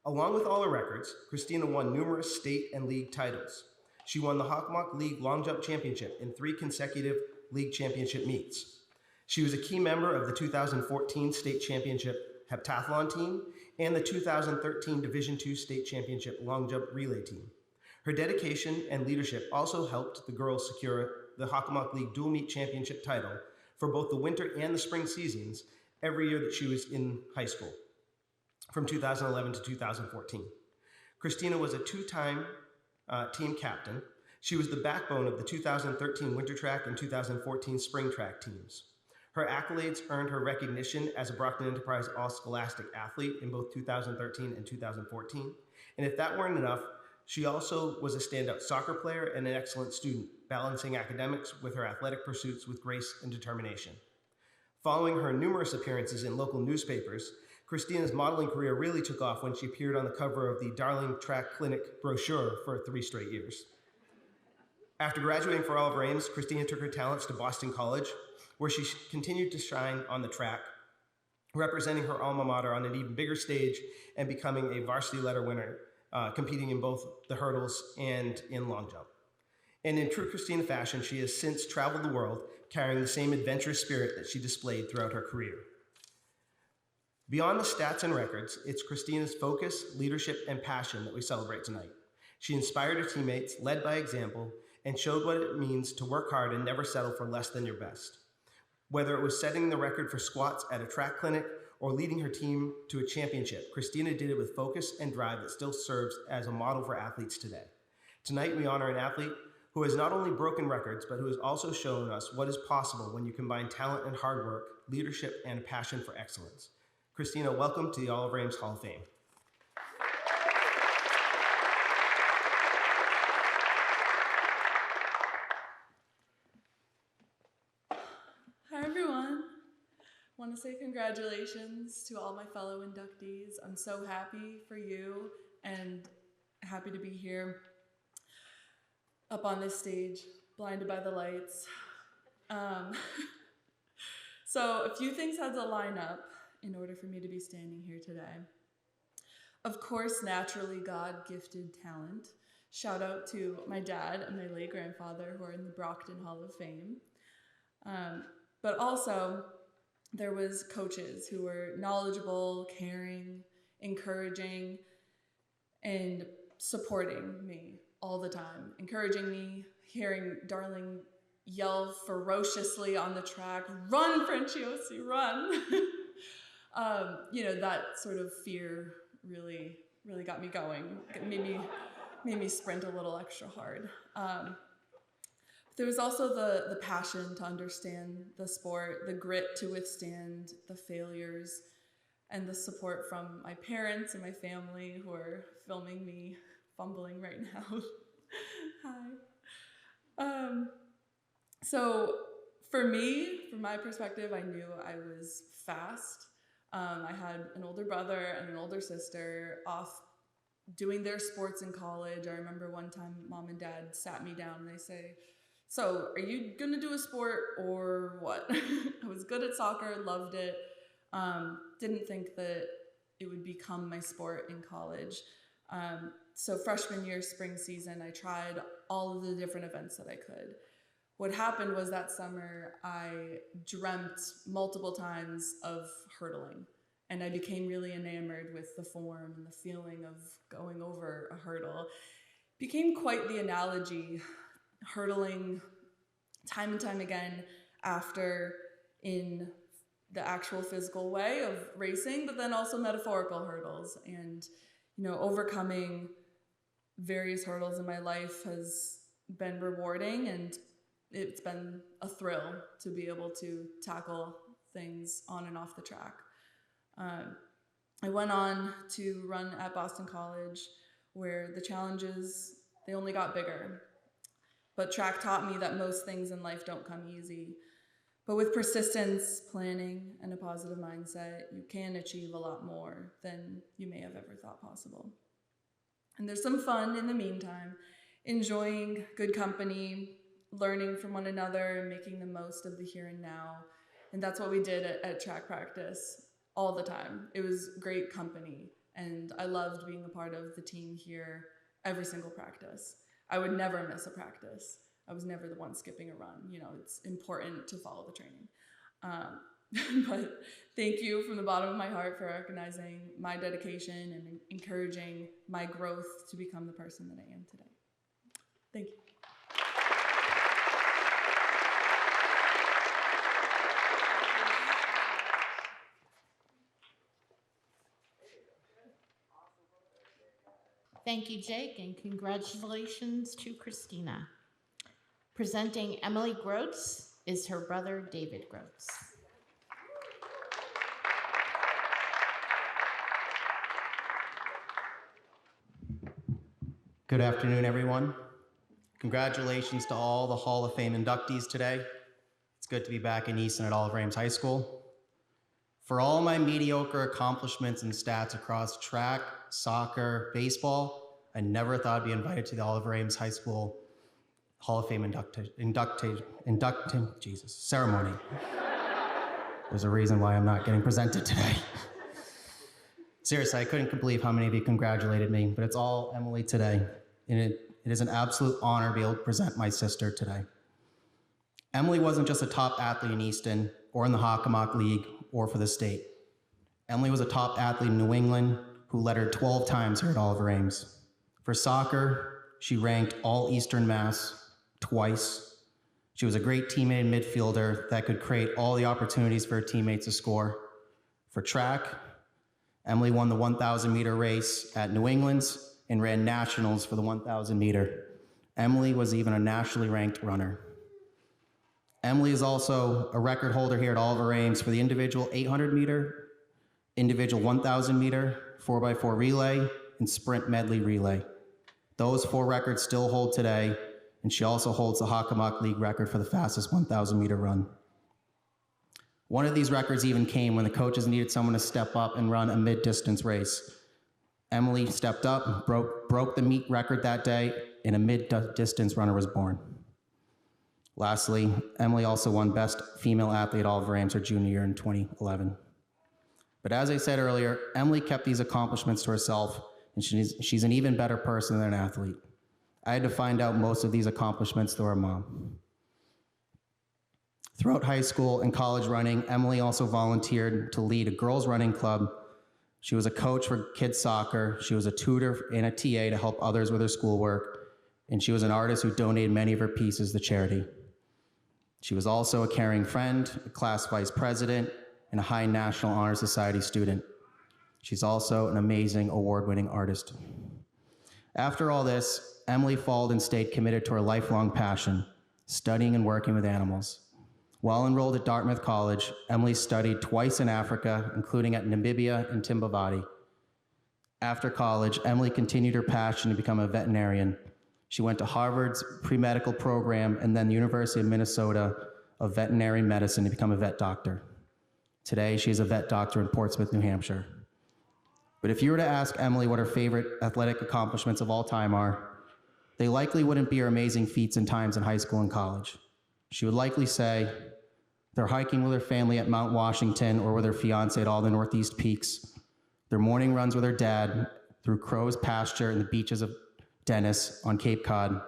Along with all her records, Christina won numerous state and league titles. She won the Hockomock League Long Jump Championship in 3 consecutive league championship meets. She was a key member of the 2014 state championship heptathlon team and the 2013 Division II state championship long jump relay team. Her dedication and leadership also helped the girls secure the Hockomock League dual meet championship title for both the winter and the spring seasons every year that she was in high school, from 2011 to 2014. Christina was a 2-time team captain. She was the backbone of the 2013 winter track and 2014 spring track teams. Her accolades earned her recognition as a Brockton Enterprise All-Scholastic athlete in both 2013 and 2014. And if that weren't enough, she also was a standout soccer player and an excellent student, balancing academics with her athletic pursuits with grace and determination. Following her numerous appearances in local newspapers, Christina's modeling career really took off when she appeared on the cover of the Darling Track Clinic brochure for 3 straight years. After graduating from Oliver Ames, Christina took her talents to Boston College, where she continued to shine on the track, representing her alma mater on an even bigger stage and becoming a varsity letter winner, competing in both the hurdles and in long jump. And in true Christina fashion, she has since traveled the world, carrying the same adventurous spirit that she displayed throughout her career. Beyond the stats and records, it's Christina's focus, leadership, and passion that we celebrate tonight. She inspired her teammates, led by example, and showed what it means to work hard and never settle for less than your best. Whether it was setting the record for squats at a track clinic or leading her team to a championship, Christina did it with focus and drive that still serves as a model for athletes today. Tonight, we honor an athlete who has not only broken records, but who has also shown us what is possible when you combine talent and hard work, leadership, and a passion for excellence. Christina, welcome to the Oliver Ames Hall of Fame. Hi, everyone. I want to say congratulations to all my fellow inductees. I'm so happy for you and happy to be here up on this stage, blinded by the lights. So a few things had to line up in order for me to be standing here today. Of course, naturally, God gifted talent. Shout out to my dad and my late grandfather who are in the Brockton Hall of Fame. But also, there was coaches who were knowledgeable, caring, encouraging, and supporting me all the time. Encouraging me, hearing Darling yell ferociously on the track, "Run, Franciosi, run!" That sort of fear really got me going. It made me sprint a little extra hard. there was also the passion to understand the sport, the grit to withstand the failures, and the support from my parents and my family who are filming me fumbling right now. Hi. So for me, from my perspective, I knew I was fast. I had an older brother and an older sister off doing their sports in college. I remember one time mom and dad sat me down and they say, "So are you gonna do a sport or what?" I was good at soccer, loved it. Didn't think that it would become my sport in college. So freshman year, spring season, I tried all of the different events that I could. What happened was that summer, I dreamt multiple times of hurdling, and I became really enamored with the form and the feeling of going over a hurdle. Became quite the analogy, hurdling time and time again after in the actual physical way of racing, but then also metaphorical hurdles. And, overcoming various hurdles in my life has been rewarding, and it's been a thrill to be able to tackle things on and off the track. I went on to run at Boston College, where the challenges, they only got bigger. But track taught me that most things in life don't come easy. But with persistence, planning, and a positive mindset, you can achieve a lot more than you may have ever thought possible. And there's some fun in the meantime, enjoying good company, learning from one another, and making the most of the here and now. And that's what we did at track practice all the time. It was great company, and I loved being a part of the team here every single practice. I would never miss a practice. I was never the one skipping a run. It's important to follow the training. But thank you from the bottom of my heart for recognizing my dedication and encouraging my growth to become the person that I am today. Thank you. Thank you, Jake, and congratulations to Christina. Presenting Emily Grotz is her brother, David Grotz. Good afternoon, everyone. Congratulations to all the Hall of Fame inductees today. It's good to be back in Easton at Oliver Ames High School. For all my mediocre accomplishments and stats across track, soccer, baseball, I never thought I'd be invited to the Oliver Ames High School Hall of Fame ceremony. There's a reason why I'm not getting presented today. Seriously, I couldn't believe how many of you congratulated me, but it's all Emily today. And it is an absolute honor to be able to present my sister today. Emily wasn't just a top athlete in Easton or in the Hockomock League or for the state. Emily was a top athlete in New England who led her 12 times here at Oliver Ames. For soccer, she ranked all Eastern Mass twice. She was a great teammate and midfielder that could create all the opportunities for her teammates to score. For track, Emily won the 1,000 meter race at New England's and ran nationals for the 1,000 meter. Emily was even a nationally ranked runner. Emily is also a record holder here at Oliver Ames for the individual 800 meter, individual 1,000 meter, 4x4 relay, and sprint medley relay. Those 4 records still hold today, and she also holds the Hockomock League record for the fastest 1,000 meter run. One of these records even came when the coaches needed someone to step up and run a mid-distance race. Emily stepped up, broke the meet record that day, and a mid-distance runner was born. Lastly, Emily also won Best Female Athlete at Oliver Ames her junior year in 2011. But as I said earlier, Emily kept these accomplishments to herself, and she's an even better person than an athlete. I had to find out most of these accomplishments through her mom. Throughout high school and college running, Emily also volunteered to lead a girls' running club. She was a coach for kids soccer. She was a tutor and a TA to help others with their schoolwork. And she was an artist who donated many of her pieces to charity. She was also a caring friend, a class vice president, and a high National Honor Society student. She's also an amazing award-winning artist. After all this, Emily followed and stayed committed to her lifelong passion, studying and working with animals. While enrolled at Dartmouth College, Emily studied twice in Africa, including at Namibia and Timbuktu. After college, Emily continued her passion to become a veterinarian. She went to Harvard's pre-medical program and then the University of Minnesota of Veterinary Medicine to become a vet doctor. Today, she is a vet doctor in Portsmouth, New Hampshire. But if you were to ask Emily what her favorite athletic accomplishments of all time are, they likely wouldn't be her amazing feats and times in high school and college. She would likely say they're hiking with her family at Mount Washington or with her fiance at all the Northeast Peaks, their morning runs with her dad through Crow's pasture and the beaches of Dennis on Cape Cod,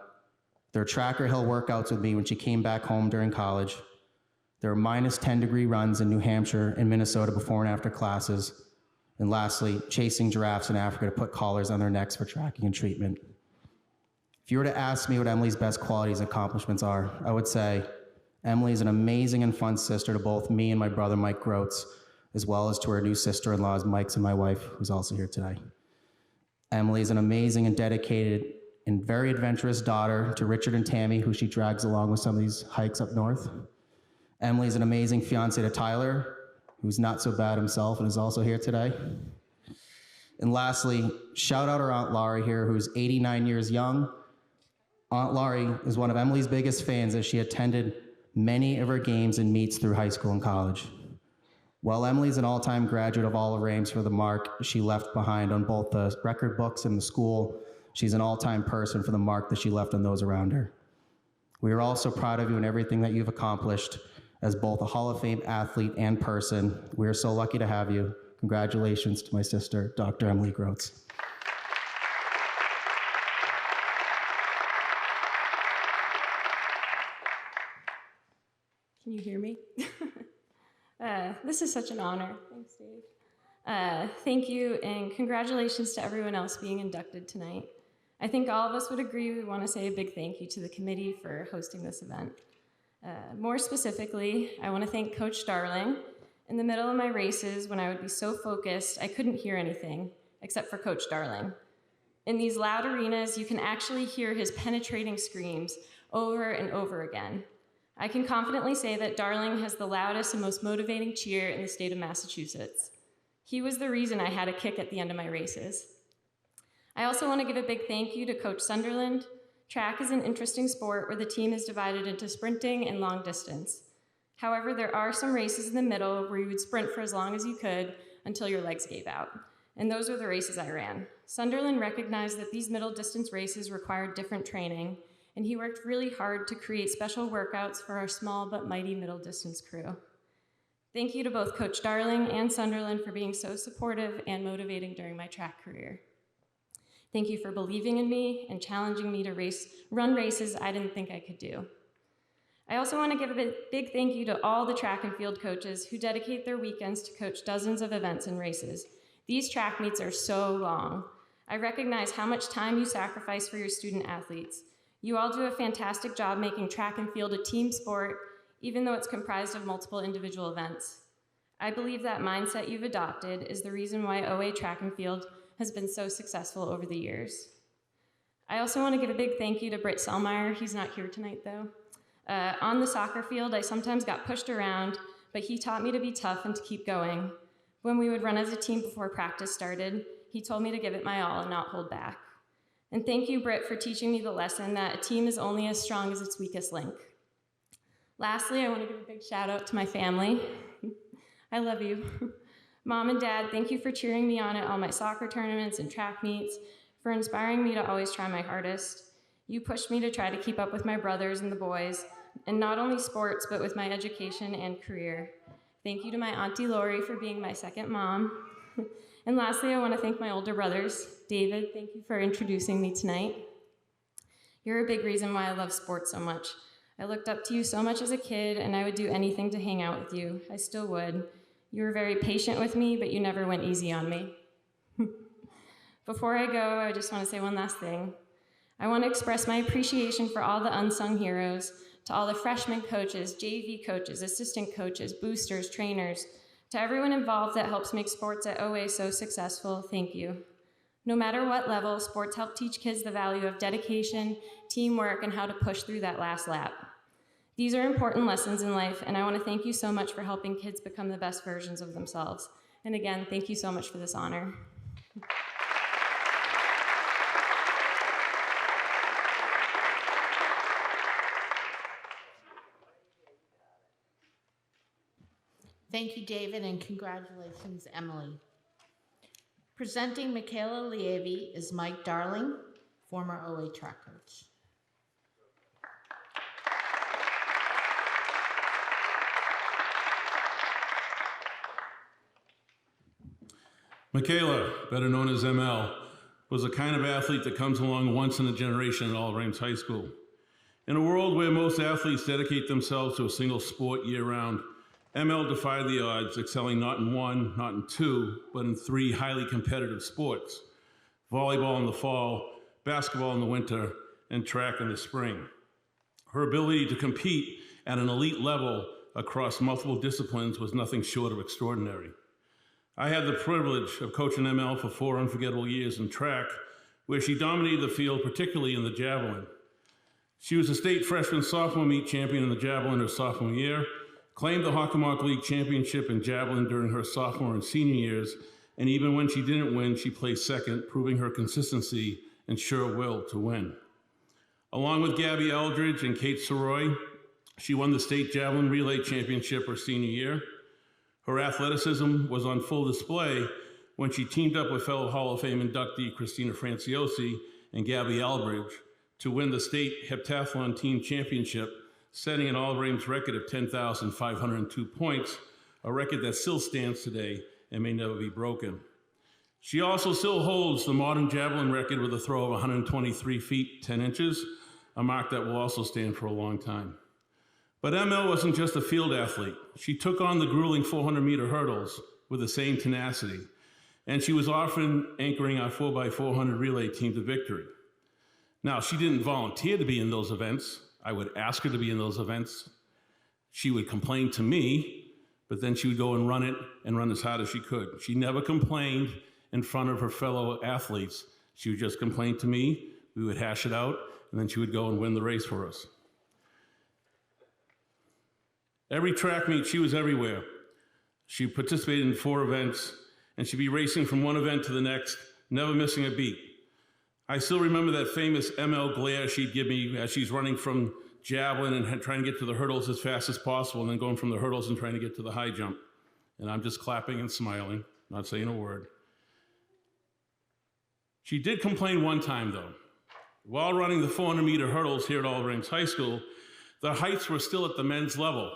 their Tracker Hill workouts with me when she came back home during college, their minus 10-degree runs in New Hampshire and Minnesota before and after classes, and lastly, chasing giraffes in Africa to put collars on their necks for tracking and treatment. If you were to ask me what Emily's best qualities and accomplishments are, I would say Emily is an amazing and fun sister to both me and my brother, Mike Grotz, as well as to her new sister-in-laws, Mike's and my wife, who's also here today. Emily is an amazing and dedicated and very adventurous daughter to Richard and Tammy, who she drags along with some of these hikes up north. Emily is an amazing fiance to Tyler, who's not so bad himself and is also here today. And lastly, shout out our Aunt Laurie here, who's 89 years young. Aunt Laurie is one of Emily's biggest fans as she attended many of her games and meets through high school and college. While Emily's an all-time graduate of all of Ames for the mark she left behind on both the record books and the school, she's an all-time person for the mark that she left on those around her. We are also proud of you and everything that you've accomplished as both a Hall of Fame athlete and person. We are so lucky to have you. Congratulations to my sister, Dr. Emily Grotz. Can you hear me? This is such an honor. Thanks, Dave. Thank you, and congratulations to everyone else being inducted tonight. I think all of us would agree we want to say a big thank you to the committee for hosting this event. More specifically, I want to thank Coach Darling. In the middle of my races, when I would be so focused, I couldn't hear anything except for Coach Darling. In these loud arenas, you can actually hear his penetrating screams over and over again. I can confidently say that Darling has the loudest and most motivating cheer in the state of Massachusetts. He was the reason I had a kick at the end of my races. I also want to give a big thank you to Coach Sunderland. Track is an interesting sport where the team is divided into sprinting and long distance. However, there are some races in the middle where you would sprint for as long as you could until your legs gave out. And those were the races I ran. Sunderland recognized that these middle distance races required different training, and he worked really hard to create special workouts for our small but mighty middle distance crew. Thank you to both Coach Darling and Sunderland for being so supportive and motivating during my track career. Thank you for believing in me and challenging me to run races I didn't think I could do. I also want to give a big thank you to all the track and field coaches who dedicate their weekends to coach dozens of events and races. These track meets are so long. I recognize how much time you sacrifice for your student athletes. You all do a fantastic job making track and field a team sport, even though it's comprised of multiple individual events. I believe that mindset you've adopted is the reason why OA track and field has been so successful over the years. I also want to give a big thank you to Britt Selmeyer. He's not here tonight though. On the soccer field, I sometimes got pushed around, but he taught me to be tough and to keep going. When we would run as a team before practice started, he told me to give it my all and not hold back. And thank you, Britt, for teaching me the lesson that a team is only as strong as its weakest link. Lastly, I want to give a big shout out to my family. I love you. Mom and Dad, thank you for cheering me on at all my soccer tournaments and track meets, for inspiring me to always try my hardest. You pushed me to try to keep up with my brothers and the boys, and not only sports, but with my education and career. Thank you to my Auntie Lori for being my second mom. And lastly, I want to thank my older brothers. David, thank you for introducing me tonight. You're a big reason why I love sports so much. I looked up to you so much as a kid, and I would do anything to hang out with you. I still would. You were very patient with me, but you never went easy on me. Before I go, I just want to say one last thing. I want to express my appreciation for all the unsung heroes, to all the freshman coaches, JV coaches, assistant coaches, boosters, trainers, to everyone involved that helps make sports at OA so successful, thank you. No matter what level, sports help teach kids the value of dedication, teamwork, and how to push through that last lap. These are important lessons in life, and I want to thank you so much for helping kids become the best versions of themselves. And again, thank you so much for this honor. Thank you, David, and congratulations, Emily. Presenting Michaela Lievi is Mike Darling, former OA track coach. Michaela, better known as ML, was the kind of athlete that comes along once in a generation at All Ames High School. In a world where most athletes dedicate themselves to a single sport year-round, ML defied the odds, excelling not in one, not in two, but in three highly competitive sports: volleyball in the fall, basketball in the winter, and track in the spring. Her ability to compete at an elite level across multiple disciplines was nothing short of extraordinary. I had the privilege of coaching ML for 4 unforgettable years in track, where she dominated the field, particularly in the javelin. She was a state freshman sophomore meet champion in the javelin her sophomore year, claimed the Hockomock League championship in javelin during her sophomore and senior years, and even when she didn't win, she placed second, proving her consistency and sure will to win. Along with Gabby Eldridge and Kate Soroy, she won the state javelin relay championship her senior year. Her athleticism was on full display when she teamed up with fellow Hall of Fame inductee Christina Franciosi and Gabby Eldridge to win the state heptathlon team championship, setting an all-Ames record of 10,502 points, a record that still stands today and may never be broken. She also still holds the modern javelin record with a throw of 123 feet, 10 inches, a mark that will also stand for a long time. But ML wasn't just a field athlete. She took on the grueling 400-meter hurdles with the same tenacity, and she was often anchoring our 4x400 relay team to victory. Now, she didn't volunteer to be in those events. I would ask her to be in those events. She would complain to me, but then she would go and run as hard as she could. She never complained in front of her fellow athletes. She would just complain to me, we would hash it out, and then she would go and win the race for us. Every track meet, she was everywhere. She participated in 4 events, and she'd be racing from one event to the next, never missing a beat. I still remember that famous ML glare she'd give me as she's running from javelin and trying to get to the hurdles as fast as possible, and then going from the hurdles and trying to get to the high jump. And I'm just clapping and smiling, not saying a word. She did complain one time, though. While running the 400-meter hurdles here at All Ames High School, the heights were still at the men's level.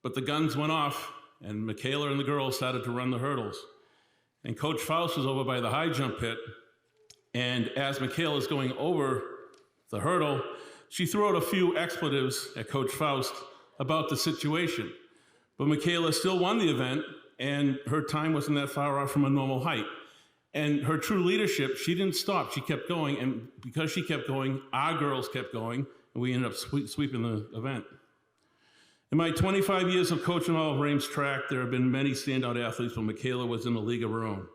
But the guns went off, and Michaela and the girls started to run the hurdles. And Coach Faust was over by the high jump pit, and as Michaela's going over the hurdle, she threw out a few expletives at Coach Faust about the situation. But Michaela still won the event, and her time wasn't that far off from a normal height. And her true leadership, she didn't stop, she kept going, and because she kept going, our girls kept going, and we ended up sweeping the event. In my 25 years of coaching All Ames track, there have been many standout athletes, but Michaela was in a league of her own.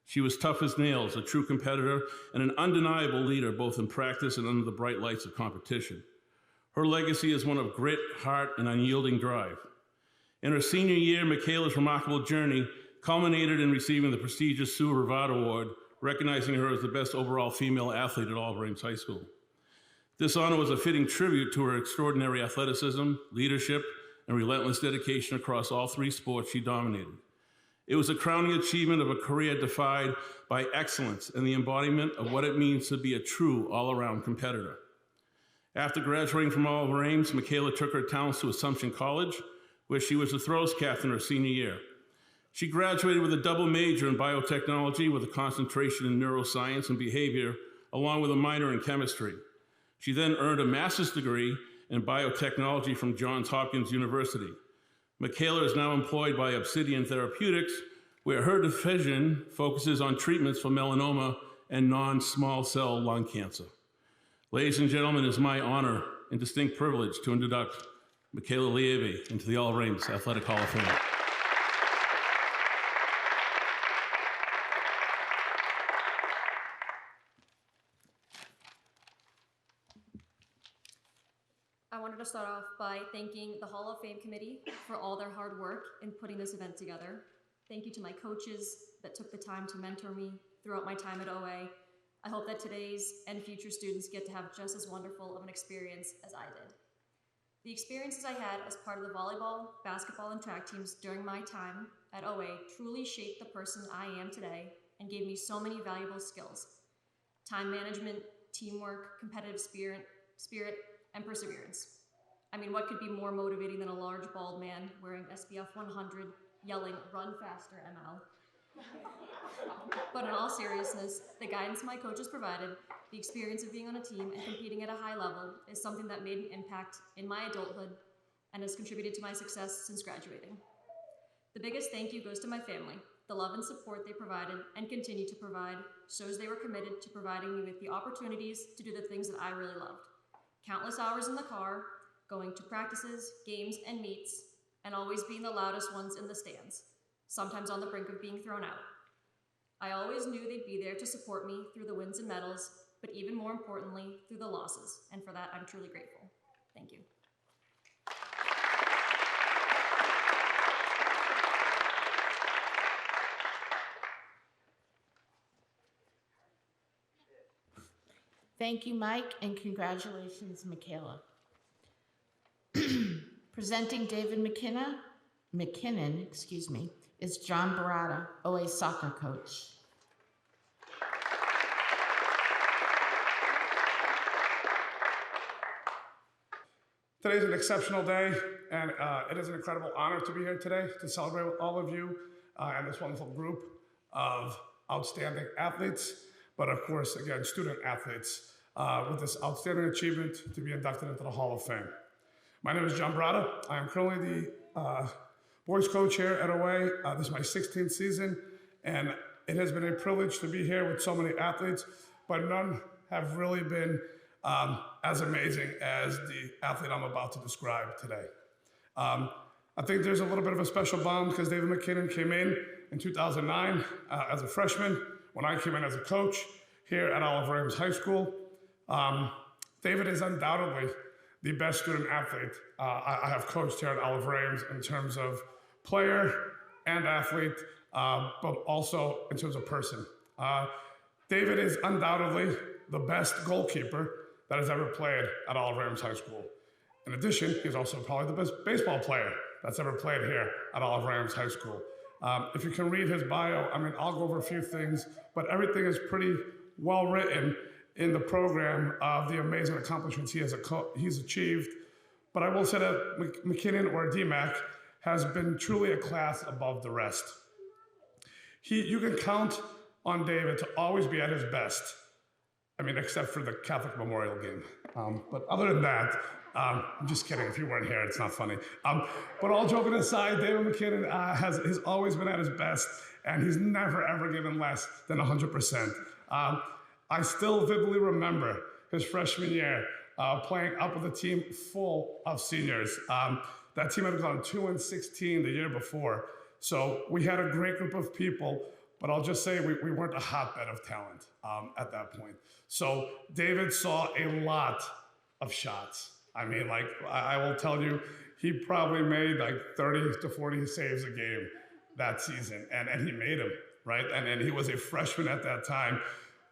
She was tough as nails, a true competitor, and an undeniable leader, both in practice and under the bright lights of competition. Her legacy is one of grit, heart, and unyielding drive. In her senior year, Michaela's remarkable journey culminated in receiving the prestigious Sue Rivard Award, recognizing her as the best overall female athlete at All Ames High School. This honor was a fitting tribute to her extraordinary athleticism, leadership, and relentless dedication across all 3 sports she dominated. It was a crowning achievement of a career defined by excellence and the embodiment of what it means to be a true all-around competitor. After graduating from All Ames, Michaela took her talents to Assumption College, where she was the throws captain her senior year. She graduated with a double major in biotechnology with a concentration in neuroscience and behavior, along with a minor in chemistry. She then earned a master's degree in biotechnology from Johns Hopkins University. Michaela is now employed by Obsidian Therapeutics, where her division focuses on treatments for melanoma and non-small cell lung cancer. Ladies and gentlemen, it is my honor and distinct privilege to induct Michaela Lievi into the All Ames Athletic Hall of Fame. I wanted to start off by thanking the Hall of Fame committee for all their hard work in putting this event together. Thank you to my coaches that took the time to mentor me throughout my time at OA. I hope that today's and future students get to have just as wonderful of an experience as I did. The experiences I had as part of the volleyball, basketball, and track teams during my time at OA truly shaped the person I am today and gave me so many valuable skills: time management, teamwork, competitive spirit, and perseverance. I mean, what could be more motivating than a large bald man wearing SPF 100 yelling, "Run faster, ML." But in all seriousness, the guidance my coaches provided, the experience of being on a team and competing at a high level is something that made an impact in my adulthood and has contributed to my success since graduating. The biggest thank you goes to my family. The love and support they provided and continue to provide shows they were committed to providing me with the opportunities to do the things that I really loved. Countless hours in the car, going to practices, games, and meets, and always being the loudest ones in the stands, sometimes on the brink of being thrown out. I always knew they'd be there to support me through the wins and medals, but even more importantly, through the losses, and for that, I'm truly grateful. Thank you. Thank you, Mike, and congratulations, Michaela. Presenting David McKinnon, is John Barata, OA soccer coach. Today's an exceptional day, and it is an incredible honor to be here today to celebrate with all of you and this wonderful group of outstanding athletes, but of course, again, student athletes with this outstanding achievement to be inducted into the Hall of Fame. My name is John Barata. I am currently the boys coach here at OA. This is my 16th season, and it has been a privilege to be here with so many athletes, but none have really been as amazing as the athlete I'm about to describe today. I think there's a little bit of a special bond because David McKinnon came in 2009 as a freshman when I came in as a coach here at Oliver Ames High School. David is undoubtedly the best student athlete I have coached here at Oliver Ames in terms of player and athlete, but also in terms of person. David is undoubtedly the best goalkeeper that has ever played at Oliver Ames High School. In addition, he's also probably the best baseball player that's ever played here at Oliver Ames High School. If you can read his bio, I mean, I'll go over a few things, but everything is pretty well written in the program of the amazing accomplishments he's achieved. But I will say that McKinnon, or DMAC, has been truly a class above the rest. You can count on David to always be at his best. I mean, except for the Catholic Memorial game. But other than that, I'm just kidding. If you weren't here, it's not funny. But all joking aside, David McKinnon has always been at his best, and he's never, ever given less than 100%. I still vividly remember his freshman year playing up with a team full of seniors. That team had gone 2-16 the year before. So we had a great group of people, but I'll just say we weren't a hotbed of talent at that point. So David saw a lot of shots. I mean, like, I will tell you, he probably made like 30 to 40 saves a game that season, and he made them, right? And he was a freshman at that time.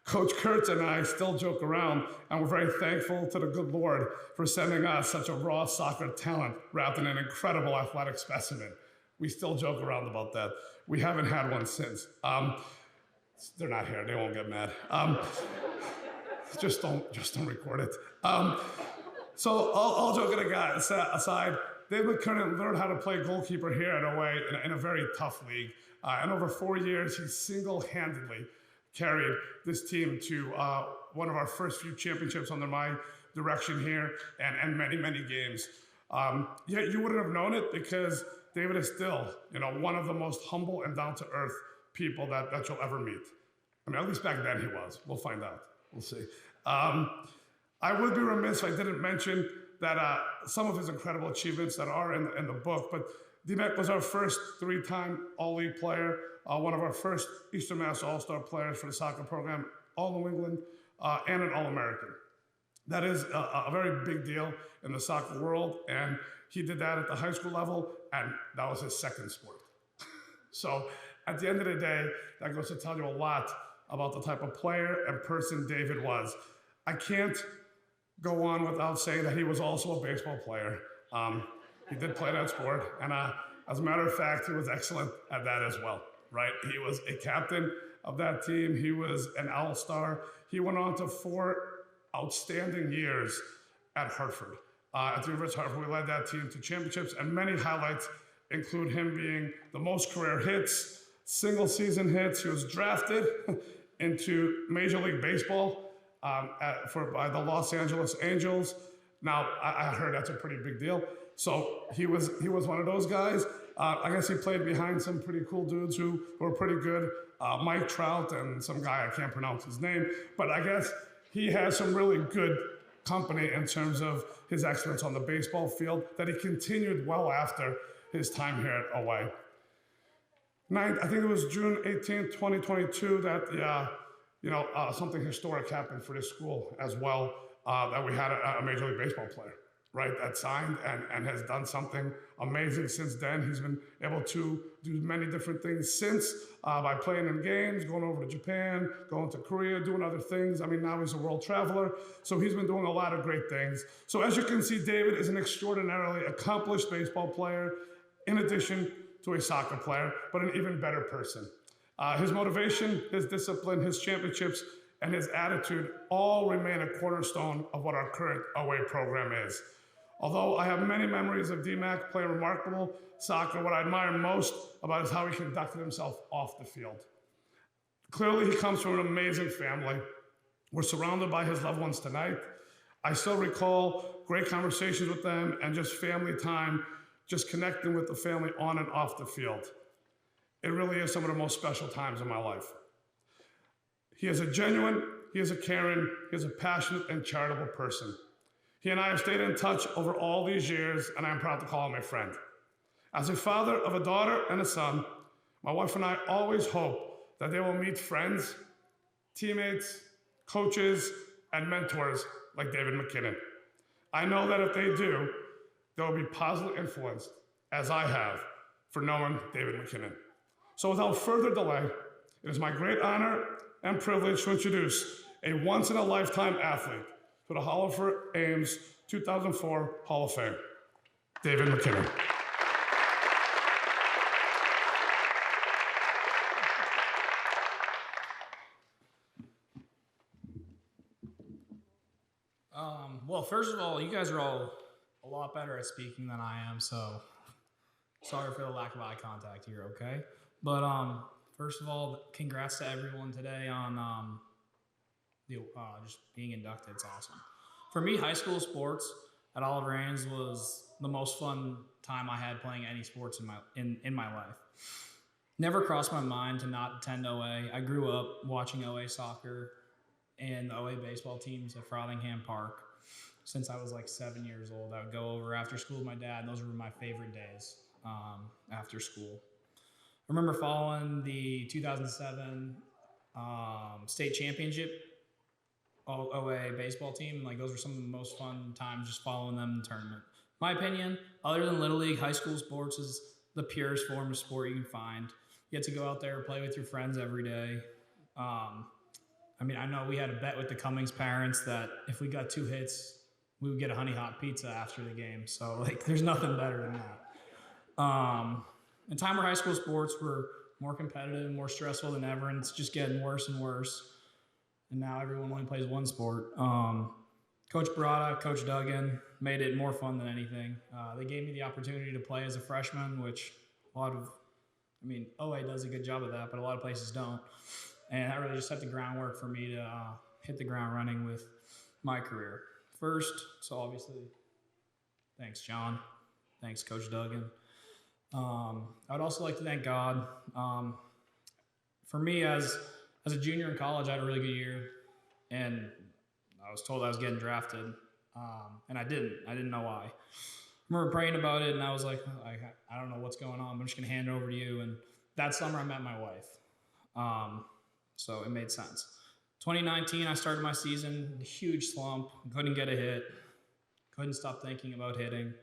Coach Kurtz and I still joke around, and we're very thankful to the good Lord for sending us such a raw soccer talent wrapped in an incredible athletic specimen. We still joke around about that. We haven't had one since. They're not here, they won't get mad. Just don't record it. So all joking aside, David McKinnon learned how to play goalkeeper here at OA in a very tough league. And over 4 years, he single-handedly carried this team to one of our first few championships under my direction here, and many, many games. Yet you wouldn't have known it because David is still, one of the most humble and down-to-earth people that you'll ever meet. I mean, at least back then he was. We'll find out. We'll see. I would be remiss if I didn't mention that some of his incredible achievements that are in the book, but DMAC was our first 3-time All-League player, one of our first Eastern Mass All-Star players for the soccer program, All-New England, and an All-American. That is a very big deal in the soccer world, and he did that at the high school level, and that was his second sport. So at the end of the day, that goes to tell you a lot about the type of player and person David was. I can't go on without saying that he was also a baseball player. He did play that sport, and as a matter of fact, he was excellent at that as well, right? He was a captain of that team. He was an all-star. He went on to 4 outstanding years at Hartford. At the University of Hartford, we led that team to championships, and many highlights include him being the most career hits, single season hits. He was drafted into Major League Baseball by the Los Angeles Angels. Now, I heard that's a pretty big deal. So he was one of those guys. I guess he played behind some pretty cool dudes who were pretty good. Mike Trout and some guy, I can't pronounce his name, but I guess he has some really good company in terms of his excellence on the baseball field that he continued well after his time here at OA. I think it was June 18th, 2022 that something historic happened for this school as well, that we had a Major League Baseball player, right, that signed and has done something amazing since then. He's been able to do many different things since, by playing in games, going over to Japan, going to Korea, doing other things. I mean, now he's a world traveler, so he's been doing a lot of great things. So as you can see, David is an extraordinarily accomplished baseball player, in addition to a soccer player, but an even better person. His motivation, his discipline, his championships, and his attitude all remain a cornerstone of what our current OA program is. Although I have many memories of DMAC playing remarkable soccer, what I admire most about is how he conducted himself off the field. Clearly, he comes from an amazing family. We're surrounded by his loved ones tonight. I still recall great conversations with them and just family time, just connecting with the family on and off the field. It really is some of the most special times in my life. He is a genuine, he is a caring, he is a passionate and charitable person. He and I have stayed in touch over all these years, and I'm proud to call him a friend. As a father of a daughter and a son, my wife and I always hope that they will meet friends, teammates, coaches, and mentors like David McKinnon. I know that if they do, they will be positively influenced, as I have, for knowing David McKinnon. So without further delay, it is my great honor and privilege to introduce a once-in-a-lifetime athlete to the Hollifer Ames 2004 Hall of Fame, David McKinnon. Well, first of all, you guys are all a lot better at speaking than I am, so sorry for the lack of eye contact here, okay? But first of all, congrats to everyone today on just being inducted. It's awesome. For me, high school sports at Oliver Ames was the most fun time I had playing any sports in my life. Never crossed my mind to not attend OA. I grew up watching OA soccer and the OA baseball teams at Frothingham Park. Since I was like 7 years old, I would go over after school with my dad, and those were my favorite days after school. I remember following the 2007 state championship OA baseball team. Like, those were some of the most fun times just following them in the tournament. My opinion, other than Little League, high school sports is the purest form of sport you can find. You get to go out there and play with your friends every day. I know we had a bet with the Cummings parents that if we got 2 hits, we would get a honey hot pizza after the game. So, there's nothing better than that. In time where high school sports were more competitive and more stressful than ever, and it's just getting worse and worse. And now everyone only plays one sport. Coach Barada, Coach Duggan made it more fun than anything. They gave me the opportunity to play as a freshman, which OA does a good job of that, but a lot of places don't. And that really just set the groundwork for me to hit the ground running with my career. First, so obviously, thanks, John. Thanks, Coach Duggan. I'd also like to thank God. For me, as a junior in college, I had a really good year, and I was told I was getting drafted, and I didn't know why. I remember praying about it, and I was like, I don't know what's going on. I'm just going to hand it over to you. And that summer, I met my wife. So it made sense. 2019, I started my season, a huge slump, couldn't get a hit, couldn't stop thinking about hitting.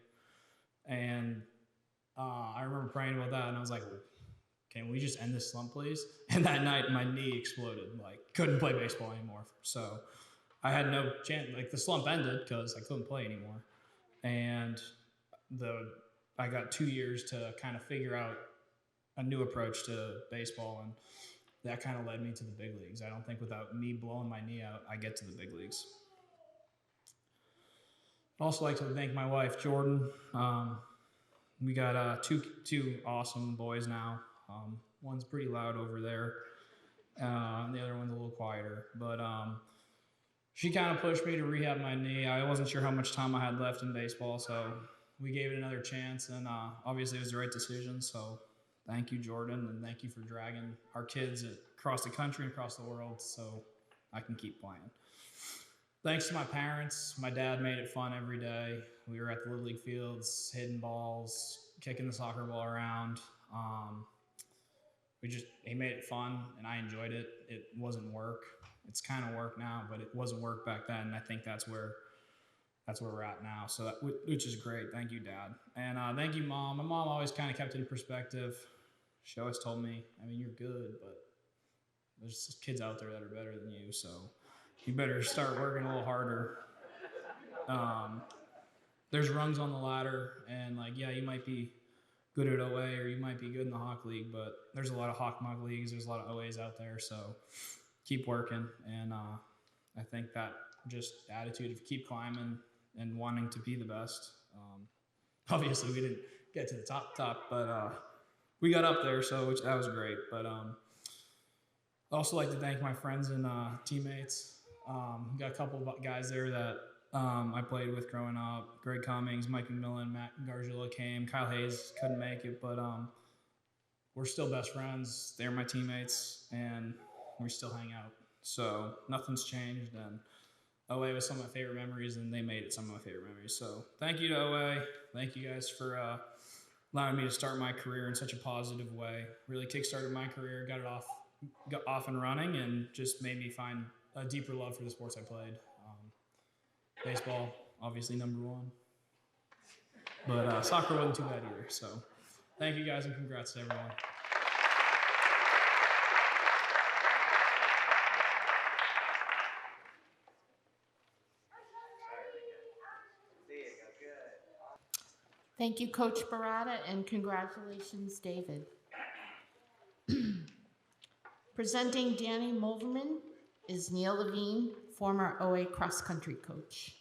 And I remember praying about that, and I was like, can we just end this slump, please? And that night, my knee exploded. Like, couldn't play baseball anymore. So I had no chance. Like, the slump ended because I couldn't play anymore. And I got 2 years to kind of figure out a new approach to baseball, and that kind of led me to the big leagues. I don't think without me blowing my knee out, I get to the big leagues. I'd also like to thank my wife, Jordan. We got two awesome boys now. One's pretty loud over there, and the other one's a little quieter. But she kind of pushed me to rehab my knee. I wasn't sure how much time I had left in baseball, so we gave it another chance, and obviously it was the right decision. So thank you, Jordan, and thank you for dragging our kids across the country and across the world so I can keep playing. Thanks to my parents. My dad made it fun every day. We were at the Little League fields, hitting balls, kicking the soccer ball around. He made it fun, and I enjoyed it. It wasn't work. It's kind of work now, but it wasn't work back then, and I think that's where we're at now. So which is great. Thank you, Dad. And thank you, Mom. My mom always kind of kept it in perspective. She always told me, I mean, you're good, but there's kids out there that are better than you, so you better start working a little harder. There's rungs on the ladder, and you might be good at OA or you might be good in the Hawk League, but there's a lot of Hawk Mug leagues, there's a lot of OAs out there, so keep working. And I think that just attitude of keep climbing and wanting to be the best. Obviously we didn't get to the top, but we got up there, so that was great. But I'd also like to thank my friends and teammates. Got a couple of guys there that I played with growing up. Greg Cummings, Mike McMillan, Matt Gargiulo came. Kyle Hayes couldn't make it, but we're still best friends. They're my teammates, and we still hang out. So nothing's changed, and OA was some of my favorite memories, and they made it some of my favorite memories. So thank you to OA. Thank you guys for allowing me to start my career in such a positive way. Really kickstarted my career, got off and running, and just made me find a deeper love for the sports I played. Baseball, obviously number one. But soccer wasn't too bad either. So thank you guys, and congrats to everyone. Thank you, Coach Barata, and congratulations, David. Presenting Danny Moverman is Neil Levine, former OA cross-country coach.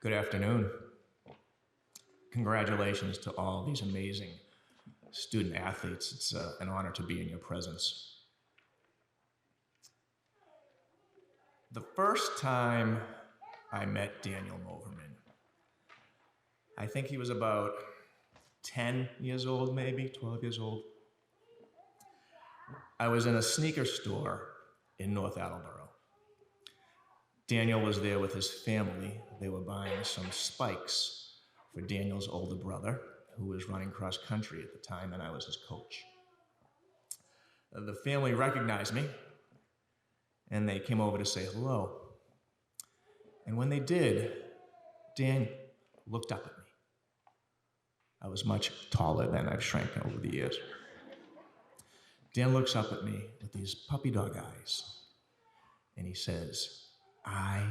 Good afternoon. Congratulations to all these amazing student athletes. It's an honor to be in your presence. The first time I met Daniel Moverman, I think he was about 10 years old, maybe 12 years old. I was in a sneaker store in North Attleboro. Daniel was there with his family. They were buying some spikes for Daniel's older brother, who was running cross country at the time, and I was his coach. The family recognized me, and they came over to say hello. And when they did, Dan looked up at me. I was much taller then. I've shrank over the years. Dan looks up at me with these puppy dog eyes, and he says, "I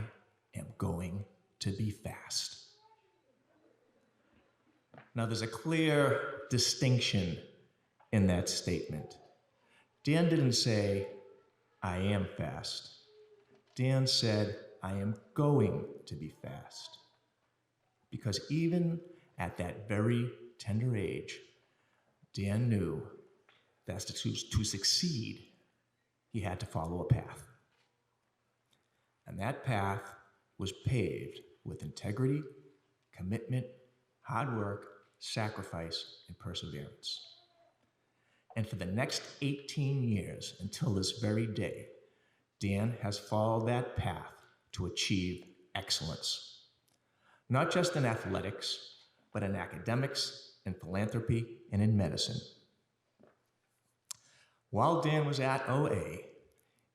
am going to be fast." Now, there's a clear distinction in that statement. Dan didn't say, "I am fast." Dan said, "I am going to be fast." Because even at that very tender age, Dan knew that to succeed, he had to follow a path. And that path was paved with integrity, commitment, hard work, sacrifice, and perseverance. And for the next 18 years, until this very day, Dan has followed that path to achieve excellence. Not just in athletics, but in academics, in philanthropy, and in medicine. While Dan was at OA,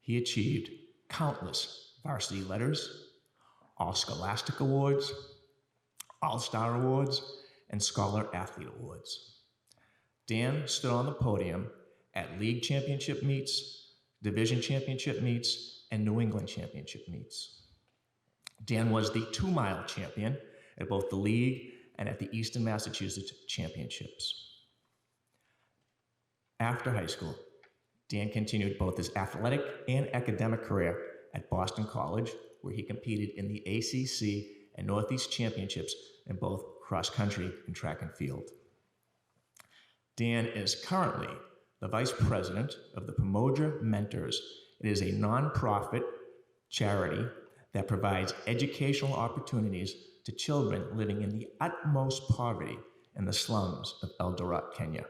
he achieved countless varsity letters, all Scholastic Awards, All-Star Awards, and Scholar Athlete Awards. Dan stood on the podium at league championship meets, division championship meets, and New England championship meets. Dan was the 2-mile champion at both the league and at the Easton, Massachusetts championships. After high school, Dan continued both his athletic and academic career at Boston College, where he competed in the ACC and Northeast championships in both cross country and track and field. Dan is currently the vice president of the Pomoja Mentors. It is a nonprofit charity that provides educational opportunities to children living in the utmost poverty in the slums of Eldoret, Kenya.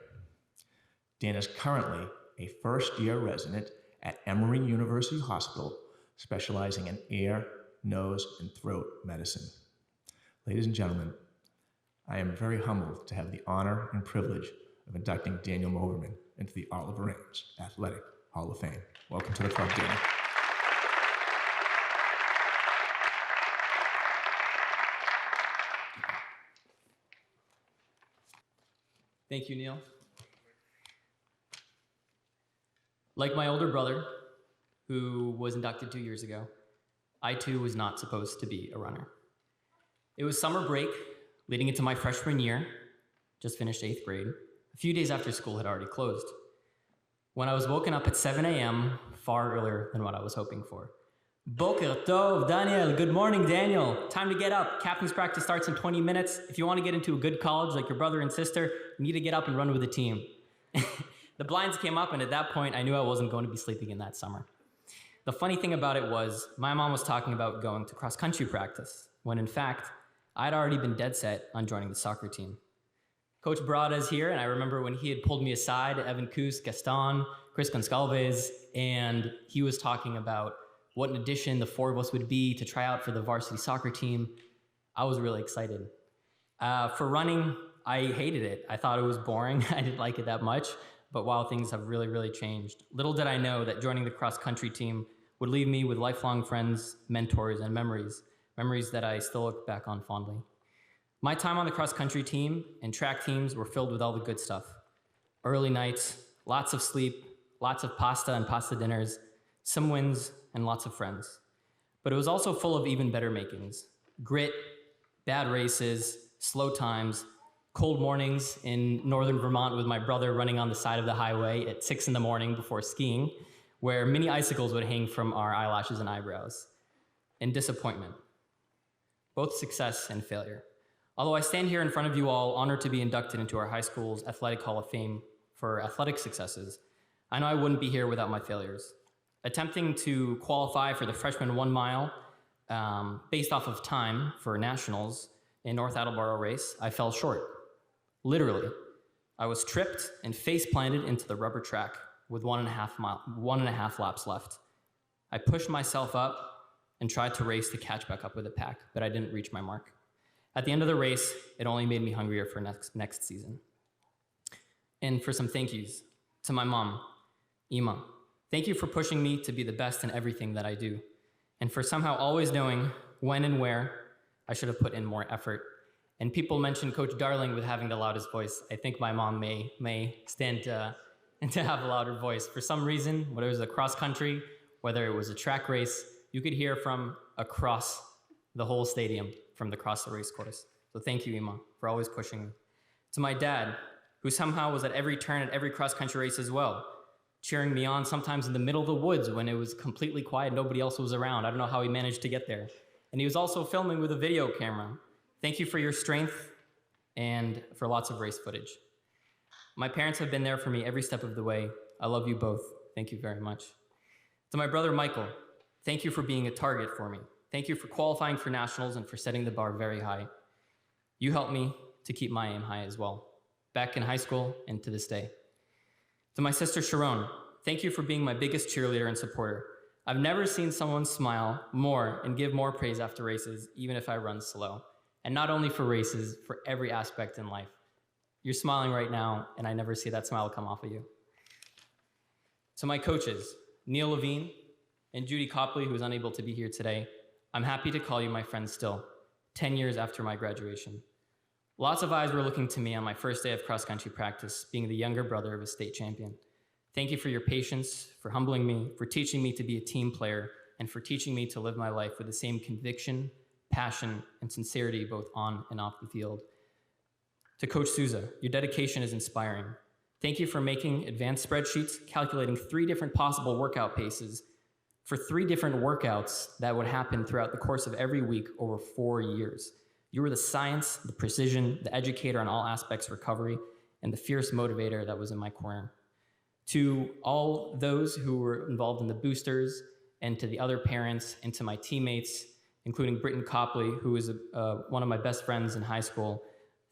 Dan is currently a first-year resident at Emory University Hospital, specializing in ear, nose, and throat medicine. Ladies and gentlemen, I am very humbled to have the honor and privilege of inducting Daniel Moverman into the Oliver Ames Athletic Hall of Fame. Welcome to the club, Daniel. Thank you, Neil. Like my older brother, who was inducted 2 years ago, I too was not supposed to be a runner. It was summer break, leading into my freshman year, just finished 8th grade, a few days after school had already closed, when I was woken up at 7 a.m., far earlier than what I was hoping for. Boker Tov, Daniel, good morning, Daniel. Time to get up. Captain's practice starts in 20 minutes. If you want to get into a good college like your brother and sister, you need to get up and run with the team. The blinds came up, and at that point, I knew I wasn't going to be sleeping in that summer. The funny thing about it was, my mom was talking about going to cross-country practice, when in fact, I'd already been dead set on joining the soccer team. Coach Brada is here, and I remember when he had pulled me aside, Evan Koos, Gaston, Chris Gonçalves, and he was talking about what an addition the 4 of us would be to try out for the varsity soccer team. I was really excited. For running, I hated it. I thought it was boring. I didn't like it that much. But wow, things have really, really changed. Little did I know that joining the cross-country team would leave me with lifelong friends, mentors, and memories that I still look back on fondly. My time on the cross-country team and track teams were filled with all the good stuff. Early nights, lots of sleep, lots of pasta and pasta dinners, some wins, and lots of friends. But it was also full of even better makings. Grit, bad races, slow times, cold mornings in northern Vermont with my brother running on the side of the highway at 6 in the morning before skiing, where mini icicles would hang from our eyelashes and eyebrows. And disappointment. Both success and failure. Although I stand here in front of you all honored to be inducted into our high school's Athletic Hall of Fame for athletic successes, I know I wouldn't be here without my failures. Attempting to qualify for the freshman 1 mile based off of time for nationals in North Attleboro race, I fell short. Literally, I was tripped and face planted into the rubber track with 1.5 laps left. I pushed myself up and tried to race to catch back up with the pack, but I didn't reach my mark. At the end of the race, it only made me hungrier for next season. And for some thank yous to my mom, Ima. Thank you for pushing me to be the best in everything that I do, and for somehow always knowing when and where I should have put in more effort. And people mention Coach Darling with having the loudest voice. I think my mom may stand to have a louder voice. For some reason, whether it was a cross country, whether it was a track race, you could hear from across the whole stadium from across the race course. So thank you, Ima, for always pushing me. To my dad, who somehow was at every turn at every cross country race as well, cheering me on sometimes in the middle of the woods when it was completely quiet, nobody else was around. I don't know how he managed to get there. And he was also filming with a video camera. Thank you for your strength and for lots of race footage. My parents have been there for me every step of the way. I love you both. Thank you very much. To my brother Michael, thank you for being a target for me. Thank you for qualifying for nationals and for setting the bar very high. You helped me to keep my aim high as well, back in high school and to this day. To my sister Sharon, thank you for being my biggest cheerleader and supporter. I've never seen someone smile more and give more praise after races, even if I run slow. And not only for races, for every aspect in life. You're smiling right now, and I never see that smile come off of you. To my coaches, Neil Levine and Judy Copley, who is unable to be here today, I'm happy to call you my friends still, 10 years after my graduation. Lots of eyes were looking to me on my first day of cross-country practice, being the younger brother of a state champion. Thank you for your patience, for humbling me, for teaching me to be a team player, and for teaching me to live my life with the same conviction, passion, and sincerity both on and off the field. To Coach Souza, your dedication is inspiring. Thank you for making advanced spreadsheets, calculating 3 different possible workout paces for 3 different workouts that would happen throughout the course of every week over 4 years. You were the science, the precision, the educator on all aspects of recovery, and the fierce motivator that was in my corner. To all those who were involved in the boosters, and to the other parents, and to my teammates, including Britton Copley, who is one of my best friends in high school,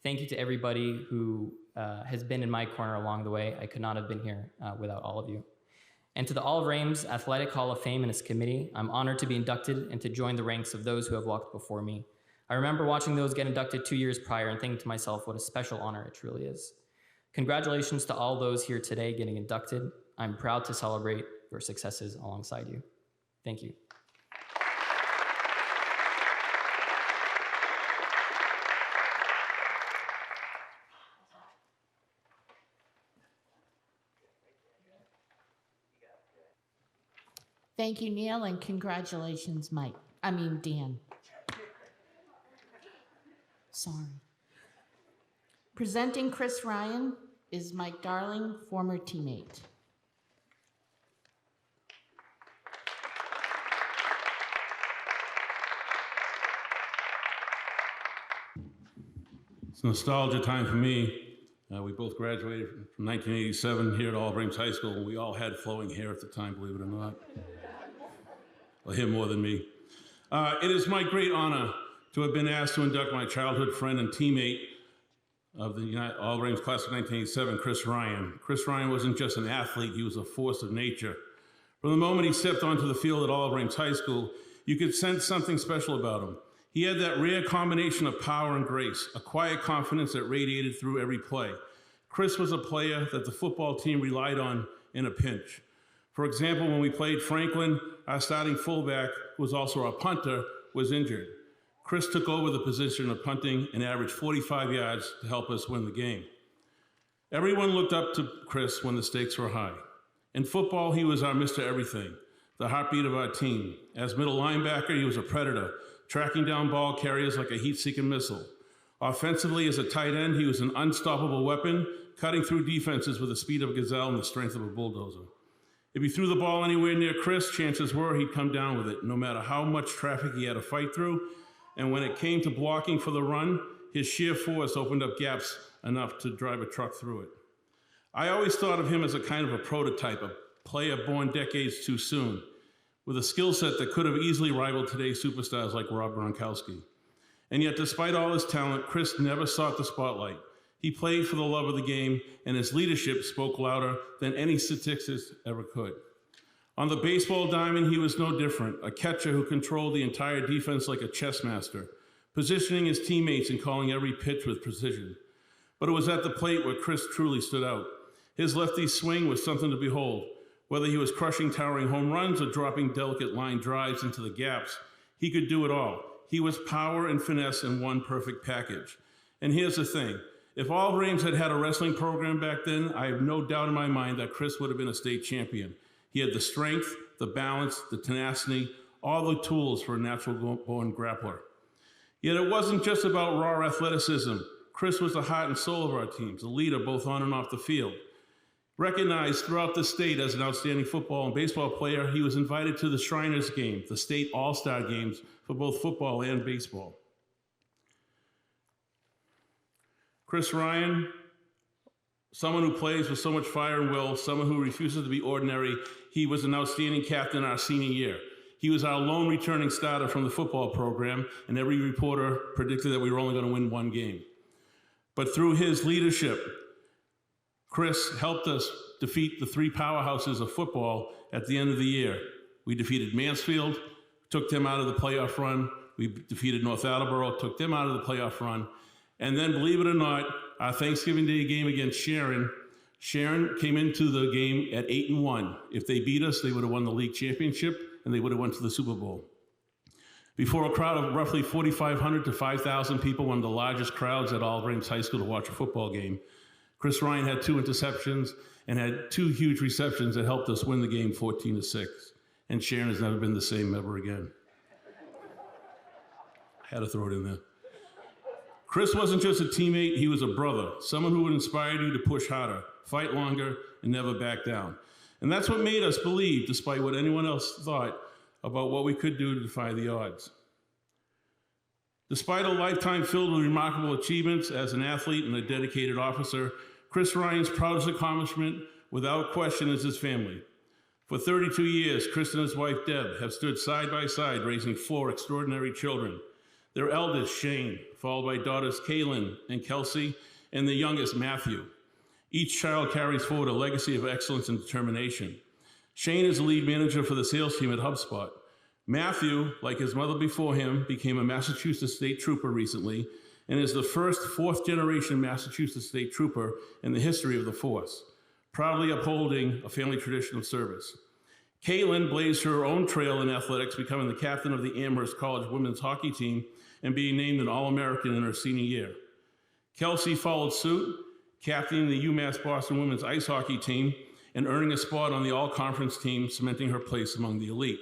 thank you to everybody who has been in my corner along the way. I could not have been here without all of you. And to the All of Ames Athletic Hall of Fame and its committee, I'm honored to be inducted and to join the ranks of those who have walked before me. I remember watching those get inducted 2 years prior and thinking to myself what a special honor it truly is. Congratulations to all those here today getting inducted. I'm proud to celebrate your successes alongside you. Thank you. Thank you, Neil, and congratulations, Dan. Sorry. Presenting Chris Ryan is Mike Darling, former teammate. It's nostalgia time for me. We both graduated from 1987 here at All of Ames High School, and we all had flowing hair at the time, believe it or not. Well, him more than me. It is my great honor to have been asked to induct my childhood friend and teammate of the All of Ames class of 1987, Chris Ryan. Chris Ryan wasn't just an athlete, he was a force of nature. From the moment he stepped onto the field at All of Ames High School, you could sense something special about him. He had that rare combination of power and grace, a quiet confidence that radiated through every play. Chris was a player that the football team relied on in a pinch. For example, when we played Franklin, our starting fullback, who was also our punter, was injured. Chris took over the position of punting and averaged 45 yards to help us win the game. Everyone looked up to Chris when the stakes were high. In football, he was our Mr. Everything, the heartbeat of our team. As middle linebacker, he was a predator, tracking down ball carriers like a heat-seeking missile. Offensively, as a tight end, he was an unstoppable weapon, cutting through defenses with the speed of a gazelle and the strength of a bulldozer. If he threw the ball anywhere near Chris, chances were he'd come down with it, no matter how much traffic he had to fight through. And when it came to blocking for the run, his sheer force opened up gaps enough to drive a truck through it. I always thought of him as a kind of a prototype, a player born decades too soon, with a skill set that could have easily rivaled today's superstars like Rob Gronkowski. And yet, despite all his talent, Chris never sought the spotlight. He played for the love of the game, and his leadership spoke louder than any statistics ever could. On the baseball diamond, he was no different, a catcher who controlled the entire defense like a chess master, positioning his teammates and calling every pitch with precision. But it was at the plate where Chris truly stood out. His lefty swing was something to behold. Whether he was crushing towering home runs or dropping delicate line drives into the gaps, he could do it all. He was power and finesse in one perfect package. And here's the thing. If All of Ames had had a wrestling program back then, I have no doubt in my mind that Chris would have been a state champion. He had the strength, the balance, the tenacity, all the tools for a natural-born grappler. Yet it wasn't just about raw athleticism. Chris was the heart and soul of our teams, a leader both on and off the field. Recognized throughout the state as an outstanding football and baseball player, he was invited to the Shriners game, the state all-star games for both football and baseball. Chris Ryan, someone who plays with so much fire and will, someone who refuses to be ordinary. He was an outstanding captain our senior year. He was our lone returning starter from the football program, and every reporter predicted that we were only going to win one game. But through his leadership, Chris helped us defeat the 3 powerhouses of football at the end of the year. We defeated Mansfield, took them out of the playoff run. We defeated North Attleboro, took them out of the playoff run. And then, believe it or not, our Thanksgiving Day game against Sharon. Sharon came into the game at 8-1. If they beat us, they would have won the league championship and they would have went to the Super Bowl. Before a crowd of roughly 4,500 to 5,000 people, one of the largest crowds at Oliver Ames High School to watch a football game, Chris Ryan had 2 interceptions and had 2 huge receptions that helped us win the game 14-6. And Sharon has never been the same ever again. I had to throw it in there. Chris wasn't just a teammate, he was a brother, someone who would inspire you to push harder, fight longer, and never back down. And that's what made us believe, despite what anyone else thought, about what we could do to defy the odds. Despite a lifetime filled with remarkable achievements as an athlete and a dedicated officer, Chris Ryan's proudest accomplishment, without question, is his family. For 32 years, Chris and his wife, Deb, have stood side by side raising 4 extraordinary children. Their eldest, Shane, followed by daughters Caitlyn and Kelsey, and the youngest, Matthew. Each child carries forward a legacy of excellence and determination. Shane is the lead manager for the sales team at HubSpot. Matthew, like his mother before him, became a Massachusetts State Trooper recently and is the first 4th-generation Massachusetts State Trooper in the history of the force, proudly upholding a family tradition of service. Caitlyn blazed her own trail in athletics, becoming the captain of the Amherst College women's hockey team and being named an All-American in her senior year. Kelsey followed suit, captaining the UMass Boston women's ice hockey team and earning a spot on the all-conference team, cementing her place among the elite.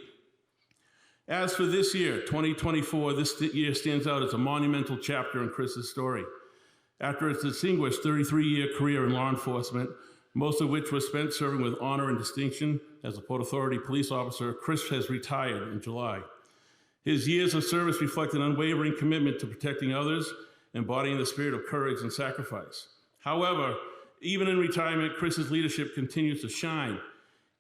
As for this year, 2024, this year stands out as a monumental chapter in Chris's story. After his distinguished 33-year career in law enforcement, most of which was spent serving with honor and distinction as a Port Authority police officer, Chris has retired in July. His years of service reflect an unwavering commitment to protecting others, embodying the spirit of courage and sacrifice. However, even in retirement, Chris's leadership continues to shine.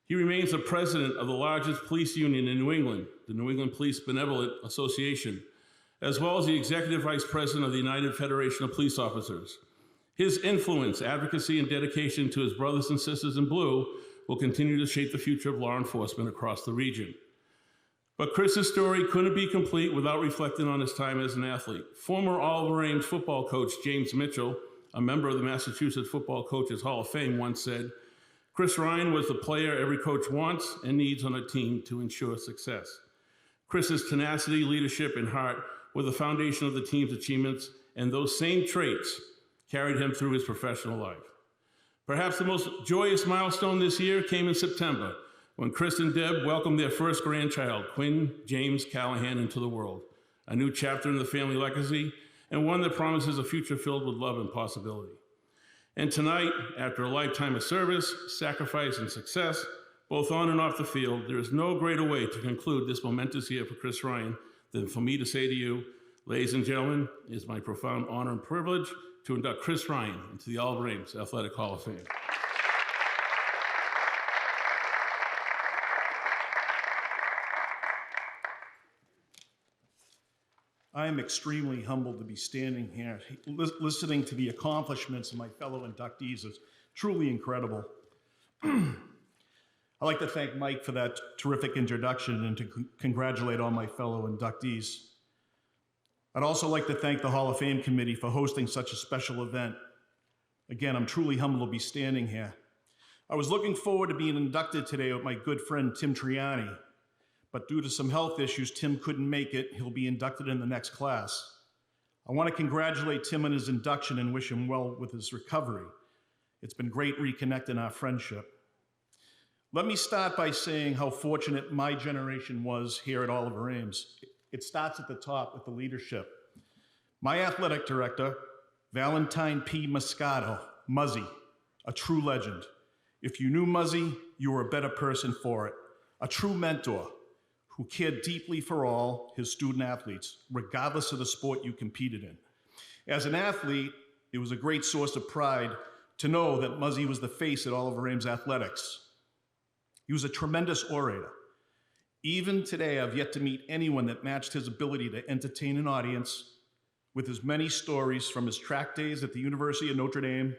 He remains the president of the largest police union in New England, the New England Police Benevolent Association, as well as the executive vice president of the United Federation of Police Officers. His influence, advocacy, and dedication to his brothers and sisters in blue will continue to shape the future of law enforcement across the region. But Chris's story couldn't be complete without reflecting on his time as an athlete. Former Oliver Ames football coach James Mitchell, a member of the Massachusetts Football Coaches Hall of Fame, once said, "Chris Ryan was the player every coach wants and needs on a team to ensure success." Chris's tenacity, leadership, and heart were the foundation of the team's achievements, and those same traits carried him through his professional life. Perhaps the most joyous milestone this year came in September, when Chris and Deb welcomed their first grandchild, Quinn James Callahan, into the world, a new chapter in the family legacy, and one that promises a future filled with love and possibility. And tonight, after a lifetime of service, sacrifice, and success, both on and off the field, there is no greater way to conclude this momentous year for Chris Ryan than for me to say to you, ladies and gentlemen, it is my profound honor and privilege to induct Chris Ryan into the Oliver Ames Athletic Hall of Fame. I am extremely humbled to be standing here. Listening to the accomplishments of my fellow inductees is truly incredible. I'd like to thank Mike for that terrific introduction and to congratulate all my fellow inductees. I'd also like to thank the Hall of Fame committee for hosting such a special event. Again, I'm truly humbled to be standing here. I was looking forward to being inducted today with my good friend Tim Treannie, but due to some health issues, Tim couldn't make it. He'll be inducted in the next class. I want to congratulate Tim on his induction and wish him well with his recovery. It's been great reconnecting our friendship. Let me start by saying how fortunate my generation was here at Oliver Ames. It starts at the top with the leadership. My athletic director, Valentine P. Moscato, Muzzy, a true legend. If you knew Muzzy, you were a better person for it. A true mentor who cared deeply for all his student athletes, regardless of the sport you competed in. As an athlete, it was a great source of pride to know that Muzzy was the face at Oliver Ames athletics. He was a tremendous orator. Even today, I've yet to meet anyone that matched his ability to entertain an audience with his many stories from his track days at the University of Notre Dame,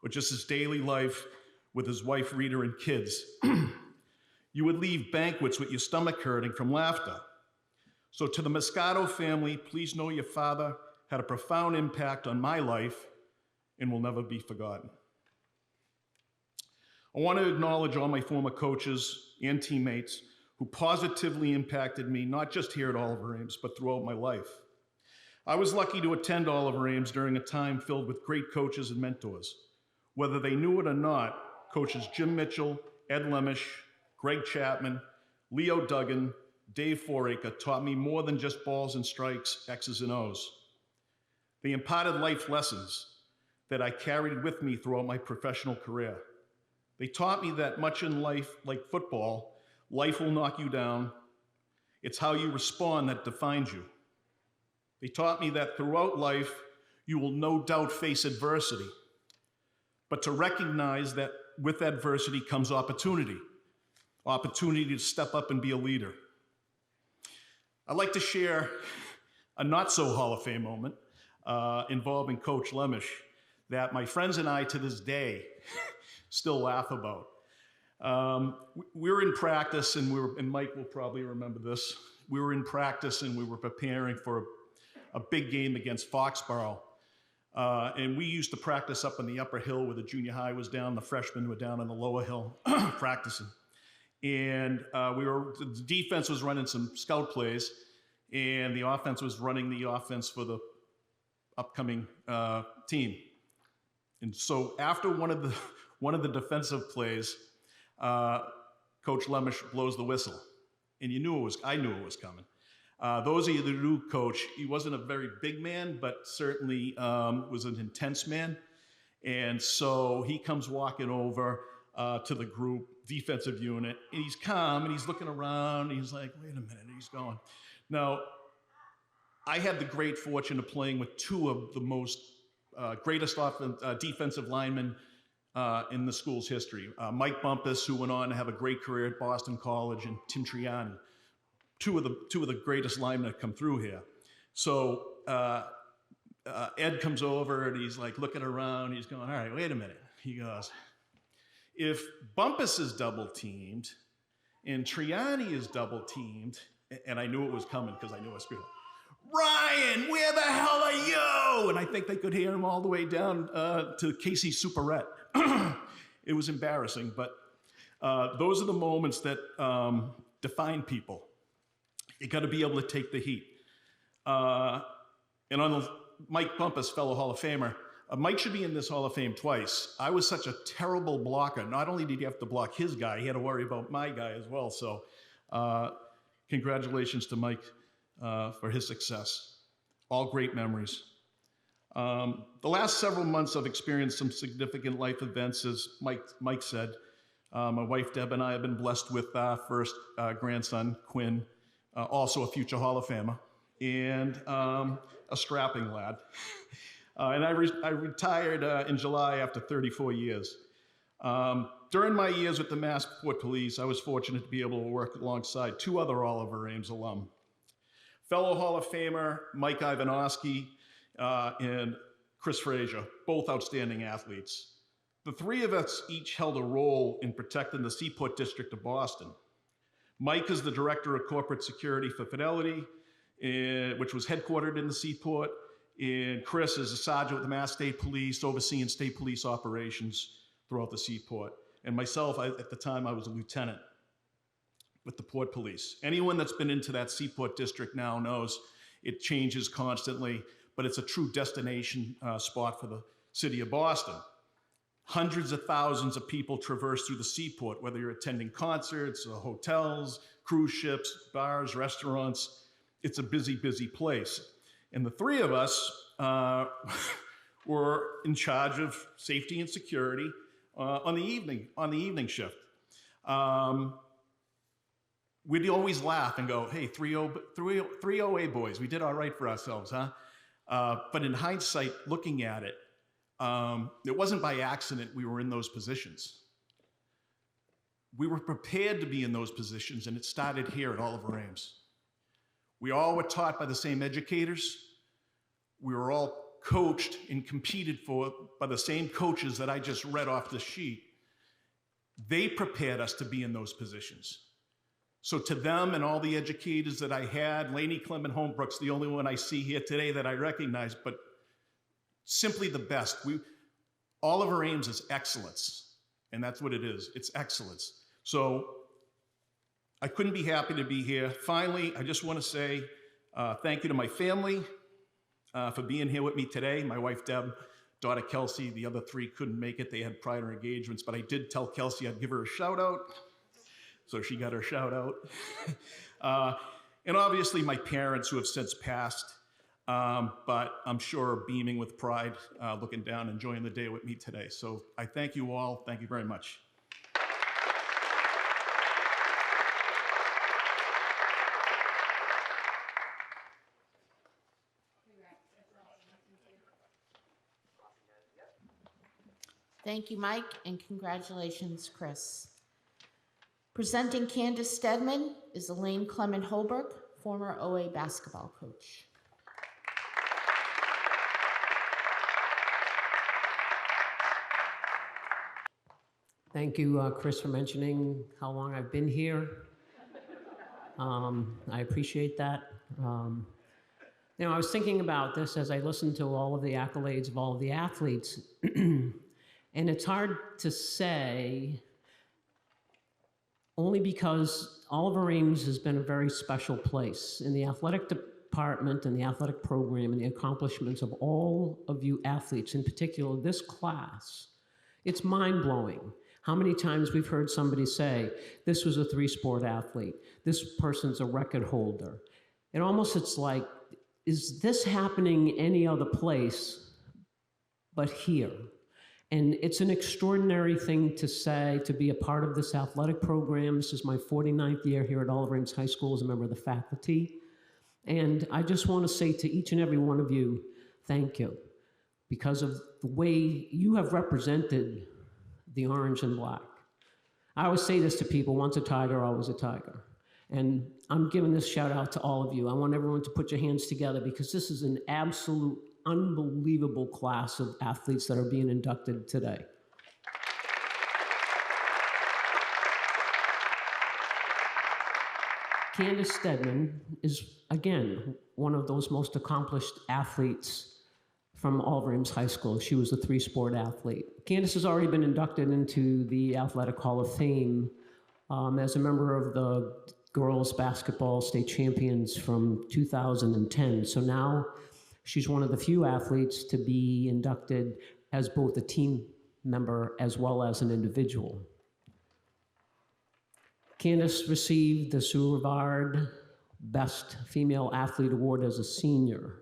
or just his daily life with his wife, Rita, and kids. You would leave banquets with your stomach hurting from laughter. So to the Moscato family, please know your father had a profound impact on my life and will never be forgotten. I want to acknowledge all my former coaches and teammates who positively impacted me, not just here at Oliver Ames, but throughout my life. I was lucky to attend Oliver Ames during a time filled with great coaches and mentors. Whether they knew it or not, coaches Jim Mitchell, Ed Lemish, Greg Chapman, Leo Duggan, Dave Foraker taught me more than just balls and strikes, X's and O's. They imparted life lessons that I carried with me throughout my professional career. They taught me that much in life, like football, life will knock you down. It's how you respond that defines you. They taught me that throughout life, you will no doubt face adversity, but to recognize that with adversity comes opportunity to step up and be a leader. I'd like to share a not so Hall of Fame moment involving Coach Lemish that my friends and I to this day still laugh about. We were in practice, and Mike will probably remember this. We were in practice and we were preparing for a big game against Foxborough. And we used to practice up on the upper hill where the junior high was down, the freshmen were down on the lower hill practicing. And the defense was running some scout plays, and the offense was running the offense for the upcoming team. And so after one of the defensive plays, Coach Lemish blows the whistle, and I knew it was coming. Those of you that knew Coach, he wasn't a very big man, but certainly was an intense man. And so he comes walking over to the group, defensive unit, and he's calm, and he's looking around, and he's like, wait a minute, and he's going. Now, I had the great fortune of playing with two of the most greatest defensive linemen in the school's history. Mike Bumpus, who went on to have a great career at Boston College, and Tim Treannie. Two of the greatest linemen that come through here. So Ed comes over and he's like looking around. He's going, all right, wait a minute. He goes, if Bumpus is double teamed and Treannie is double teamed, and I knew it was coming because I knew I screamed, Ryan, where the hell are you? And I think they could hear him all the way down to Casey Superette. It was embarrassing, but those are the moments that define people. You got to be able to take the heat. And on Mike Bumpus, fellow Hall of Famer, Mike should be in this Hall of Fame twice. I was such a terrible blocker. Not only did he have to block his guy, he had to worry about my guy as well. So congratulations to Mike for his success. All great memories. The last several months I've experienced some significant life events, as Mike said. My wife Deb and I have been blessed with our first grandson, Quinn, also a future Hall of Famer, and a strapping lad. And I retired in July after 34 years. During my years with the Massport Police, I was fortunate to be able to work alongside two other Oliver Ames alum. Fellow Hall of Famer Mike Ivanovsky and Chris Frazier, both outstanding athletes. The three of us each held a role in protecting the Seaport District of Boston. Mike is the Director of Corporate Security for Fidelity, which was headquartered in the Seaport, and Chris is a sergeant with the Mass State Police, overseeing state police operations throughout the Seaport. And myself, at the time, I was a lieutenant with the Port Police. Anyone that's been into that Seaport District now knows it changes constantly, but it's a true destination spot for the city of Boston. Hundreds of thousands of people traverse through the Seaport, whether you're attending concerts, or hotels, cruise ships, bars, restaurants. It's a busy, busy place. And the three of us were in charge of safety and security on the evening shift. We'd always laugh and go, hey, 308 boys, we did all right for ourselves, huh? But in hindsight, looking at it, it wasn't by accident we were in those positions. We were prepared to be in those positions, and it started here at Oliver Ames. We all were taught by the same educators. We were all coached and competed for by the same coaches that I just read off the sheet. They prepared us to be in those positions. So to them and all the educators that I had, Laney, Clement, Holmbrook's the only one I see here today that I recognize, but simply the best. Oliver Ames is excellence, and that's what it is. It's excellence. So I couldn't be happy to be here. Finally, I just want to say thank you to my family for being here with me today. My wife, Deb, daughter, Kelsey, the other three couldn't make it. They had prior engagements, but I did tell Kelsey I'd give her a shout out. So she got her shout out. And obviously my parents who have since passed, but I'm sure beaming with pride, looking down, enjoying the day with me today. So I thank you all. Thank you very much. Thank you, Mike, and congratulations, Chris. Presenting Candace Steadman is Elaine Clement Holbrook, former OA basketball coach. Thank you, Chris, for mentioning how long I've been here. I appreciate that. You know, I was thinking about this as I listened to all of the accolades of all of the athletes, and it's hard to say, only because Oliver Ames has been a very special place in the athletic department and the athletic program and the accomplishments of all of you athletes, in particular this class. It's mind-blowing how many times we've heard somebody say, this was a three-sport athlete, this person's a record holder. And almost it's like, is this happening any other place but here? And it's an extraordinary thing to say, to be a part of this athletic program. This is my 49th year here at Oliver Ames High School as a member of the faculty. And I just want to say to each and every one of you, thank you, because of the way you have represented the orange and black. I always say this to people, once a tiger, always a tiger. And I'm giving this shout out to all of you. I want everyone to put your hands together because this is an absolute unbelievable class of athletes that are being inducted today. Candace Steadman is, again, one of those most accomplished athletes from Oliver Ames High School. She was a three-sport athlete. Candace has already been inducted into the Athletic Hall of Fame as a member of the girls basketball state champions from 2010. So now she's one of the few athletes to be inducted as both a team member as well as an individual. Candace received the Sue Rivard Best Female Athlete Award as a senior.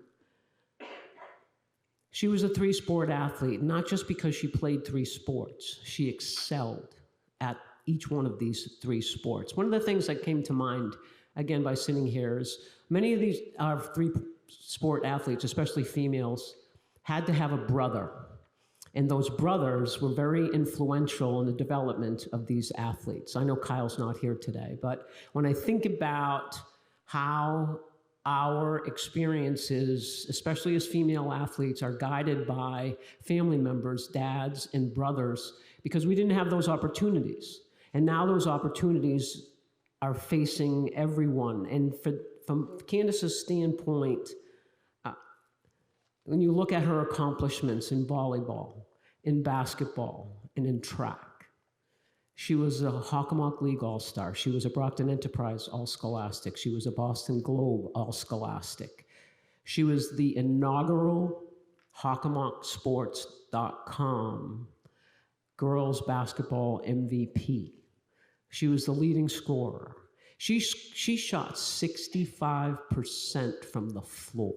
She was a three-sport athlete, not just because she played three sports. She excelled at each one of these three sports. One of the things that came to mind, again, by sitting here is many of these three-sport athletes, especially females, had to have a brother. And those brothers were very influential in the development of these athletes. I know Kyle's not here today, but when I think about how our experiences, especially as female athletes, are guided by family members, dads, and brothers, because we didn't have those opportunities. And now those opportunities are facing everyone. And from Candace's standpoint, when you look at her accomplishments in volleyball, in basketball, and in track, she was a Hockomock League All-Star. She was a Brockton Enterprise All-Scholastic. She was a Boston Globe All-Scholastic. She was the inaugural HockomockSports.com girls basketball MVP. She was the leading scorer. She shot 65% from the floor.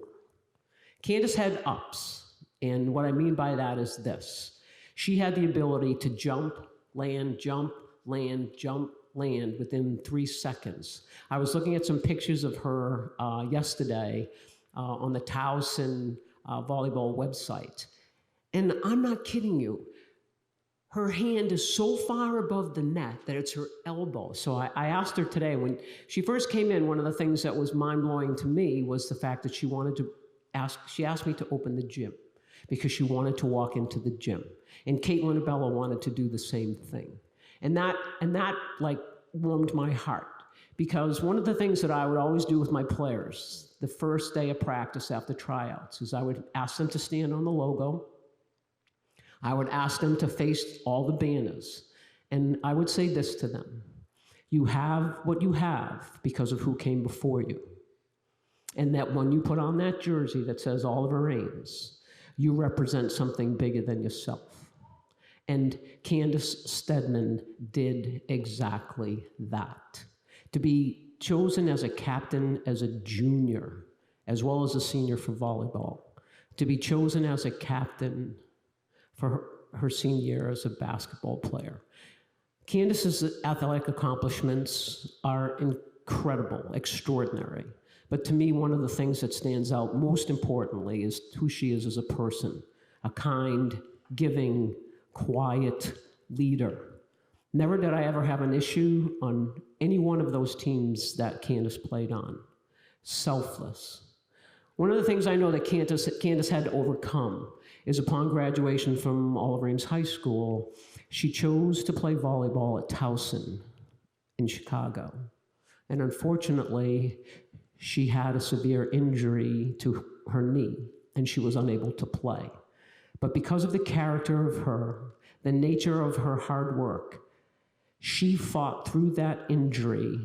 Candace had ups, and what I mean by that is this. She had the ability to jump, land, jump, land, jump, land within 3 seconds. I was looking at some pictures of her yesterday on the Towson volleyball website, and I'm not kidding you. Her hand is so far above the net that it's her elbow. So I asked her today, when she first came in, one of the things that was mind-blowing to me was the fact that she asked me to open the gym because she wanted to walk into the gym. And Caitlyn and Abela wanted to do the same thing. And that like warmed my heart, because one of the things that I would always do with my players the first day of practice after tryouts is I would ask them to stand on the logo. I would ask them to face all the banners, and I would say this to them: you have what you have because of who came before you. And that when you put on that jersey that says Oliver Ames, you represent something bigger than yourself. And Candace Steadman did exactly that. To be chosen as a captain as a junior, as well as a senior for volleyball, to be chosen as a captain for her senior year as a basketball player. Candace's athletic accomplishments are incredible, extraordinary. But to me, one of the things that stands out most importantly is who she is as a person, a kind, giving, quiet leader. Never did I ever have an issue on any one of those teams that Candace played on. Selfless. One of the things I know that Candace had to overcome is upon graduation from Oliver Ames High School, she chose to play volleyball at Towson in Chicago. And unfortunately, she had a severe injury to her knee, and she was unable to play. But because of the character of her, the nature of her hard work, she fought through that injury,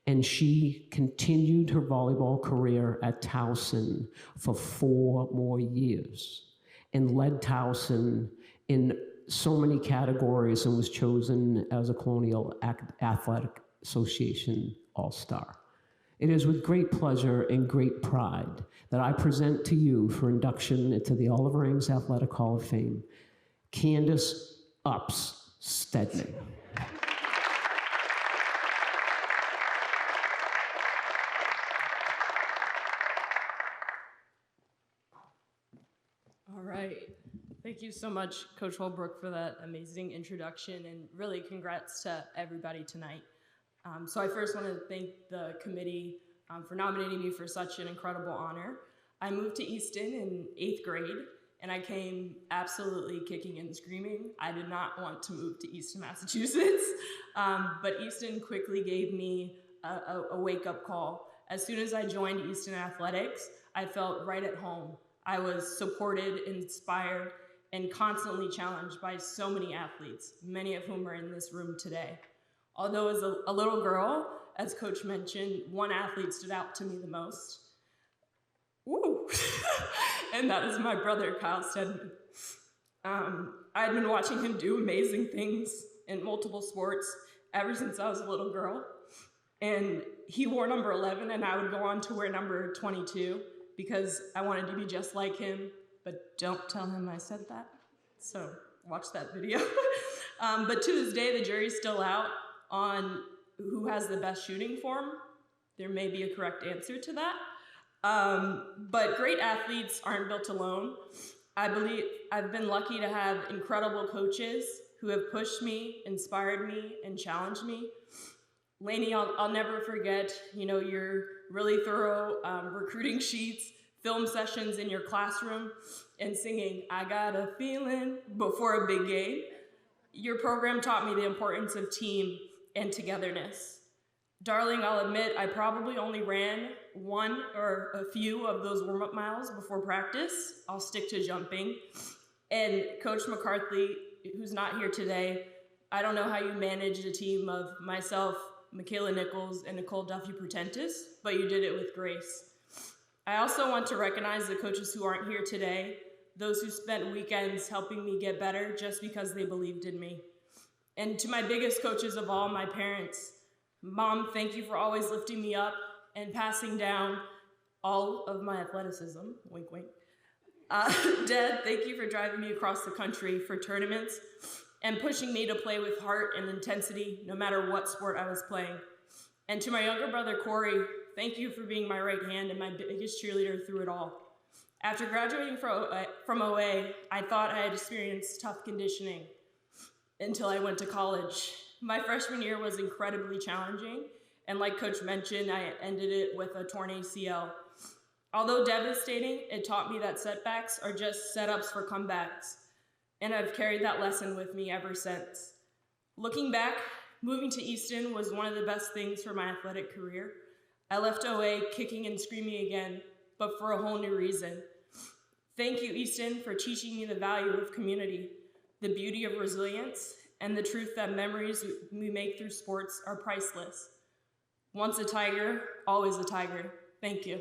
and she continued her volleyball career at Towson for 4 more years and led Towson in so many categories and was chosen as a Colonial Athletic Association All-Star. It is with great pleasure and great pride that I present to you for induction into the Oliver Ames Athletic Hall of Fame, Candace Ups Steadman. All right. Thank you so much, Coach Holbrook, for that amazing introduction, and really congrats to everybody tonight. So I first want to thank the committee for nominating me for such an incredible honor. I moved to Easton in 8th grade, and I came absolutely kicking and screaming. I did not want to move to Easton, Massachusetts, but Easton quickly gave me a wake-up call. As soon as I joined Easton Athletics, I felt right at home. I was supported, inspired, and constantly challenged by so many athletes, many of whom are in this room today. Although as a little girl, as Coach mentioned, one athlete stood out to me the most. Woo! And that is my brother, Kyle Steadman. I'd been watching him do amazing things in multiple sports ever since I was a little girl. And he wore number 11, and I would go on to wear number 22 because I wanted to be just like him, but don't tell him I said that. So watch that video. But to this day, the jury's still out on who has the best shooting form. There may be a correct answer to that. But great athletes aren't built alone. I believe I've been lucky to have incredible coaches who have pushed me, inspired me, and challenged me. Lainey, I'll never forget, your really thorough recruiting sheets, film sessions in your classroom, and singing, "I Got a Feeling" before a big game. Your program taught me the importance of team and togetherness. Darling, I'll admit, I probably only ran one or a few of those warm-up miles before practice. I'll stick to jumping. And Coach McCarthy, who's not here today, I don't know how you managed a team of myself, Michaela Nichols, and Nicole Duffy-Pertentis, but you did it with grace. I also want to recognize the coaches who aren't here today, those who spent weekends helping me get better just because they believed in me. And to my biggest coaches of all, my parents, Mom, thank you for always lifting me up and passing down all of my athleticism, wink, wink. Dad, thank you for driving me across the country for tournaments and pushing me to play with heart and intensity no matter what sport I was playing. And to my younger brother, Corey, thank you for being my right hand and my biggest cheerleader through it all. After graduating from OA, I thought I had experienced tough conditioning until I went to college. My freshman year was incredibly challenging, and like Coach mentioned, I ended it with a torn ACL. Although devastating, it taught me that setbacks are just setups for comebacks, and I've carried that lesson with me ever since. Looking back, moving to Easton was one of the best things for my athletic career. I left OA kicking and screaming again, but for a whole new reason. Thank you, Easton, for teaching me the value of community, the beauty of resilience, and the truth that memories we make through sports are priceless. Once a Tiger, always a Tiger. Thank you.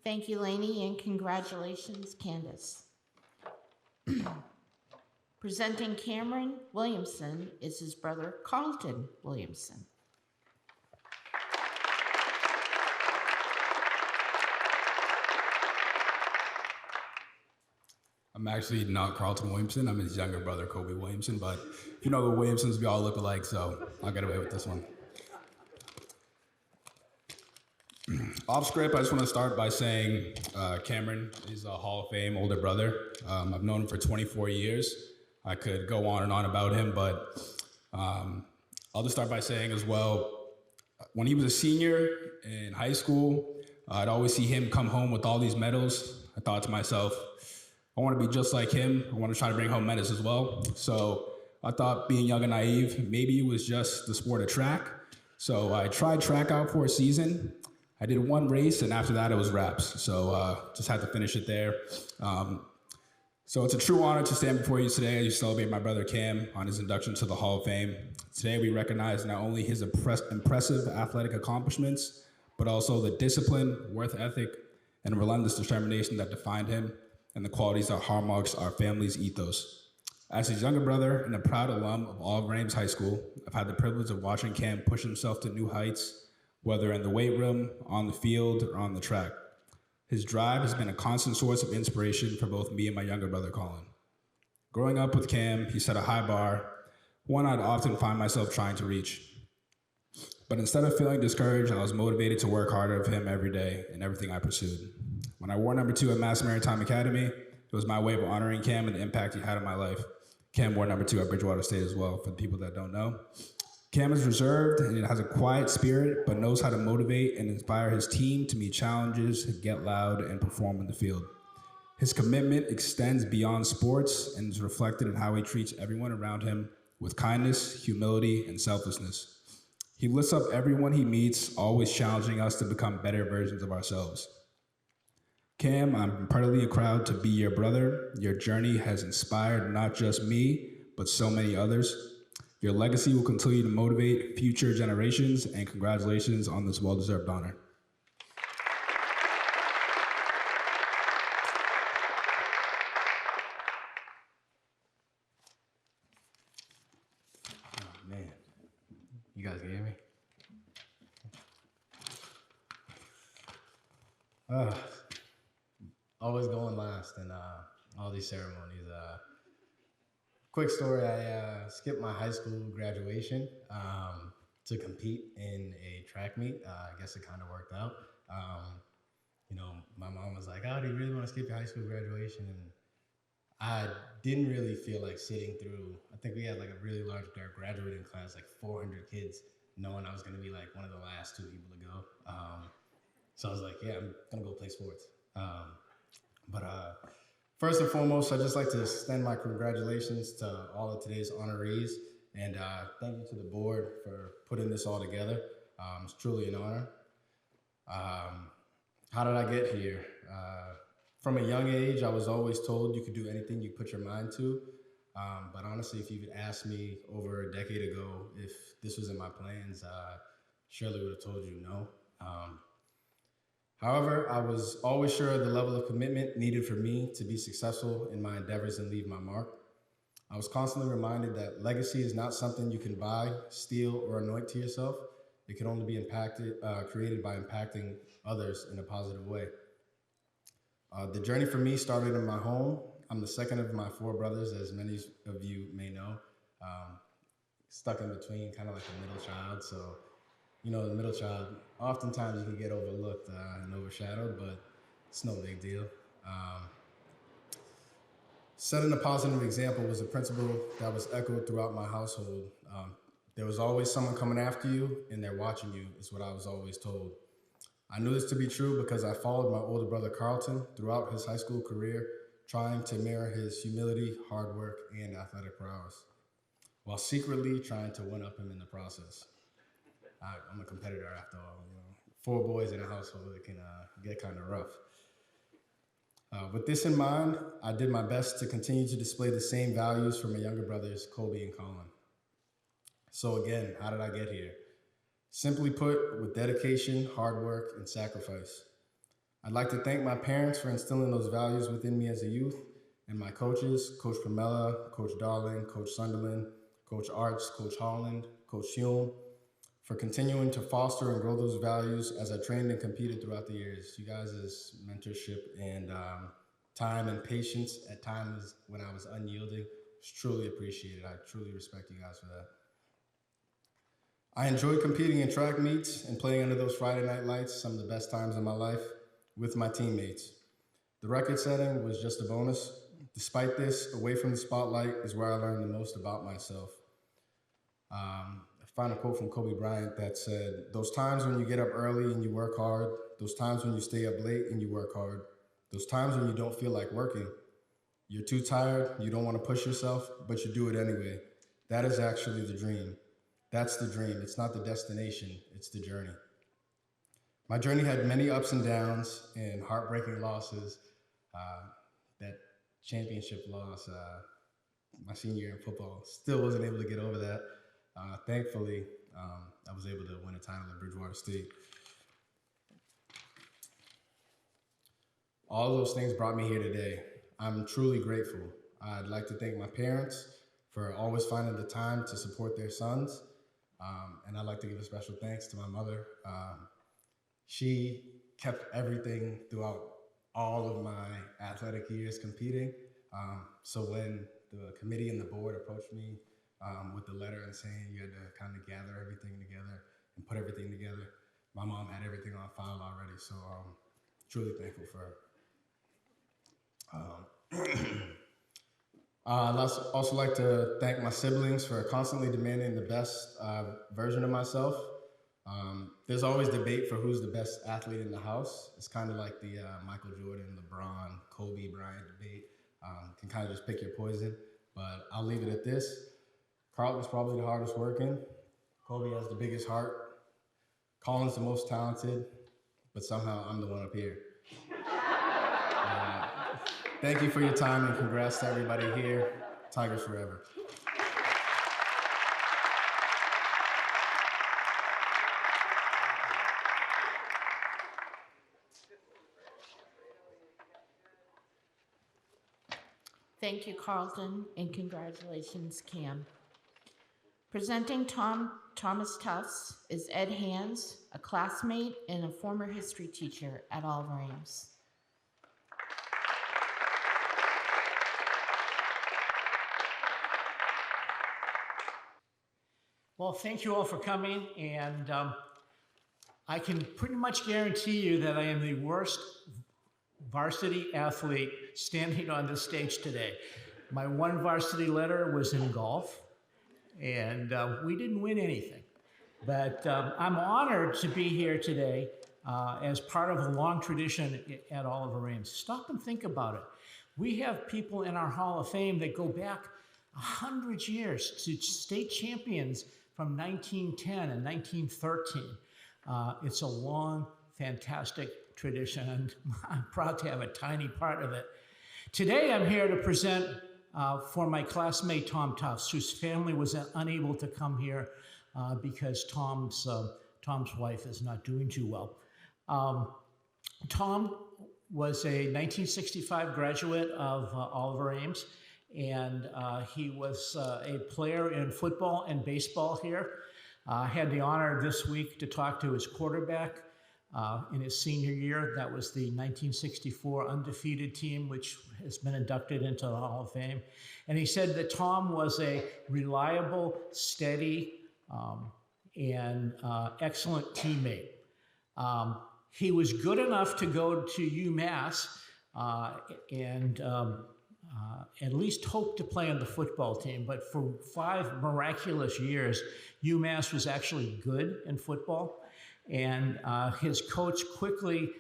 Thank you, Lainey, and congratulations, Candace. Presenting Cameron Williamson is his brother, Carlton Williamson. I'm actually not Carlton Williamson. I'm his younger brother, Kobe Williamson. But if you know the Williamsons, we all look alike, so I'll get away with this one. Off script, I just want to start by saying Cameron is a Hall of Fame older brother. I've known him for 24 years. I could go on and on about him, but I'll just start by saying as well, when he was a senior in high school, I'd always see him come home with all these medals. I thought to myself, I want to be just like him. I want to try to bring home medals as well. So I thought, being young and naive, maybe it was just the sport of track. So I tried track out for a season. I did one race, and after that, it was wraps. So just had to finish it there. So it's a true honor to stand before you today as you celebrate my brother Cam on his induction to the Hall of Fame. Today, we recognize not only his impressive athletic accomplishments, but also the discipline, work ethic, and relentless determination that defined him, and the qualities that hallmarks our family's ethos. As his younger brother and a proud alum of Oliver Ames High School, I've had the privilege of watching Cam push himself to new heights, whether in the weight room, on the field, or on the track. His drive has been a constant source of inspiration for both me and my younger brother, Colin. Growing up with Cam, he set a high bar, one I'd often find myself trying to reach. But instead of feeling discouraged, I was motivated to work harder of him every day in everything I pursued. When I wore number 2 at Mass Maritime Academy, it was my way of honoring Cam and the impact he had on my life. Cam wore number 2 at Bridgewater State as well, for the people that don't know. Cam is reserved and has a quiet spirit, but knows how to motivate and inspire his team to meet challenges, get loud, and perform in the field. His commitment extends beyond sports and is reflected in how he treats everyone around him with kindness, humility, and selflessness. He lifts up everyone he meets, always challenging us to become better versions of ourselves. Cam, I'm incredibly proud to be your brother. Your journey has inspired not just me, but so many others. Your legacy will continue to motivate future generations, and congratulations on this well-deserved honor. Oh, man. You guys can hear me? Always going last in all these ceremonies. Quick story, I skipped my high school graduation to compete in a track meet. I guess it kind of worked out. You know, my mom was like, oh, do you really want to skip your high school graduation? And I didn't really feel like sitting through, I think we had like a really large graduating class, like 400 kids, knowing I was going to be like one of the last 2 people to go. So I was like, yeah, I'm going to go play sports. First and foremost, I'd just like to extend my congratulations to all of today's honorees, and thank you to the board for putting this all together. It's truly an honor. How did I get here? From a young age, I was always told you could do anything you put your mind to. But honestly, if you could ask me over a decade ago if this was in my plans, I surely would have told you no. However, I was always sure of the level of commitment needed for me to be successful in my endeavors and leave my mark. I was constantly reminded that legacy is not something you can buy, steal, or anoint to yourself. It can only be created by impacting others in a positive way. The journey for me started in my home. I'm the second of my 4 brothers, as many of you may know. Stuck in between, kind of like a middle child. So, you know, the middle child, oftentimes you can get overlooked and overshadowed, but it's no big deal. Setting a positive example was a principle that was echoed throughout my household. There was always someone coming after you, and they're watching you, is what I was always told. I knew this to be true because I followed my older brother Carlton throughout his high school career, trying to mirror his humility, hard work, and athletic prowess. while secretly trying to one-up him in the process. I'm a competitor after all. 4 boys in a household, it can get kind of rough. With this in mind, I did my best to continue to display the same values for my younger brothers, Colby and Colin. So again, how did I get here? Simply put, with dedication, hard work, and sacrifice. I'd like to thank my parents for instilling those values within me as a youth, and my coaches, Coach Pramella, Coach Darling, Coach Sunderland, Coach Arts, Coach Holland, Coach Hume, for continuing to foster and grow those values as I trained and competed throughout the years. You guys' mentorship and time and patience at times when I was unyielding was truly appreciated. I truly respect you guys for that. I enjoyed competing in track meets and playing under those Friday night lights, some of the best times in my life, with my teammates. The record setting was just a bonus. Despite this, away from the spotlight is where I learned the most about myself. I found a quote from Kobe Bryant that said, "Those times when you get up early and you work hard, those times when you stay up late and you work hard, those times when you don't feel like working, you're too tired, you don't want to push yourself, but you do it anyway. That is actually the dream. That's the dream. It's not the destination, it's the journey." My journey had many ups and downs and heartbreaking losses. That championship loss, my senior year in football, still wasn't able to get over that. Thankfully, I was able to win a title at Bridgewater State. All of those things brought me here today. I'm truly grateful. I'd like to thank my parents for always finding the time to support their sons. And I'd like to give a special thanks to my mother. She kept everything throughout all of my athletic years competing. So when the committee and the board approached me with the letter and saying you had to kind of gather everything together and put everything together, my mom had everything on file already. So I'm truly thankful for her. I'd also like to thank my siblings for constantly demanding the best version of myself. There's always debate for who's the best athlete in the house. It's kind of like the Michael Jordan, LeBron, Kobe Bryant debate. Can kind of just pick your poison, but I'll leave it at this. Carlton's probably the hardest working. Kobe has the biggest heart. Colin's the most talented, but somehow I'm the one up here. Thank you for your time and congrats to everybody here. Tigers forever. Thank you, Carlton, and congratulations, Cam. Presenting Thomas Tufts is Ed Hands, a classmate and a former history teacher at Oliver Ames. Well, thank you all for coming, and I can pretty much guarantee you that I am the worst varsity athlete standing on the stage today. My one varsity letter was in golf, and we didn't win anything. But I'm honored to be here today as part of a long tradition at Oliver Ames. Stop and think about it. We have people in our Hall of Fame that go back 100 years to state champions from 1910 and 1913. It's a long, fantastic tradition, and I'm proud to have a tiny part of it. Today, I'm here to present for my classmate, Tom Tufts, whose family was unable to come here because Tom's wife is not doing too well. Tom was a 1965 graduate of Oliver Ames, and he was a player in football and baseball here. I had the honor this week to talk to his quarterback in his senior year. That was the 1964 undefeated team, which has been inducted into the Hall of Fame. And he said that Tom was a reliable, steady, and excellent teammate. He was good enough to go to UMass and at least hope to play on the football team, but for 5 miraculous years, UMass was actually good in football, and his coach quickly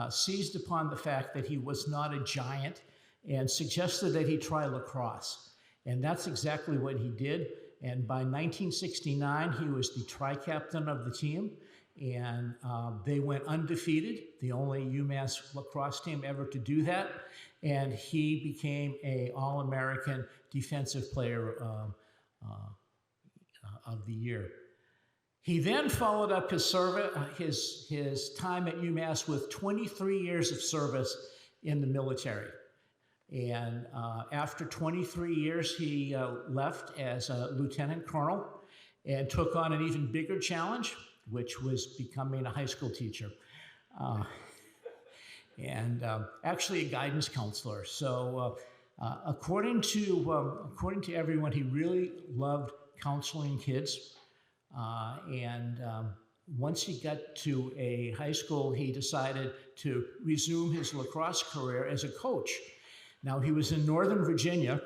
seized upon the fact that he was not a giant and suggested that he try lacrosse, and that's exactly what he did, And by 1969, he was the tri-captain of the team, and they went undefeated, the only UMass lacrosse team ever to do that. And he became an All-American Defensive Player of the Year. He then followed up his time at UMass with 23 years of service in the military. And after 23 years, he left as a lieutenant colonel and took on an even bigger challenge, which was becoming a high school teacher. And actually a guidance counselor. So according to everyone, he really loved counseling kids. And once he got to a high school, he decided to resume his lacrosse career as a coach. Now, he was in Northern Virginia,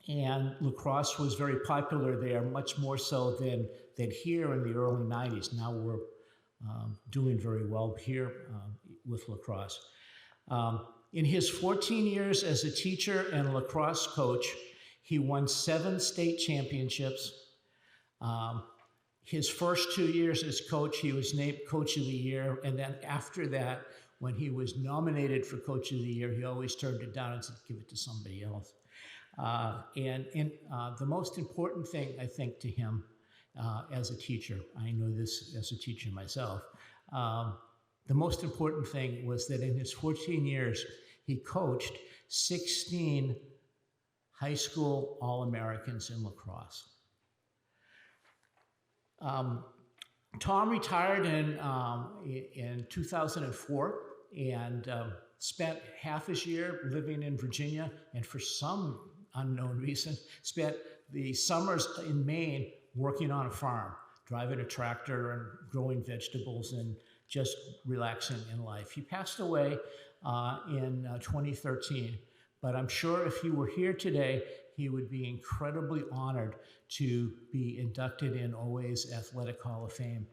and lacrosse was very popular there, much more so than here in the early 90s. Now we're doing very well here with lacrosse. In his 14 years as a teacher and lacrosse coach, he won 7 state championships. His first 2 years as coach, he was named Coach of the Year. And then after that, when he was nominated for Coach of the Year, he always turned it down and said, give it to somebody else. The most important thing, I think, to him as a teacher, I know this as a teacher myself, the most important thing was that in his 14 years, he coached 16 high school All-Americans in lacrosse. Tom retired in 2004 and spent half his year living in Virginia, and for some unknown reason, spent the summers in Maine working on a farm, driving a tractor and growing vegetables and just relaxing in life. He passed away in 2013, but I'm sure if he were here today, he would be incredibly honored to be inducted in OA's Athletic Hall of Fame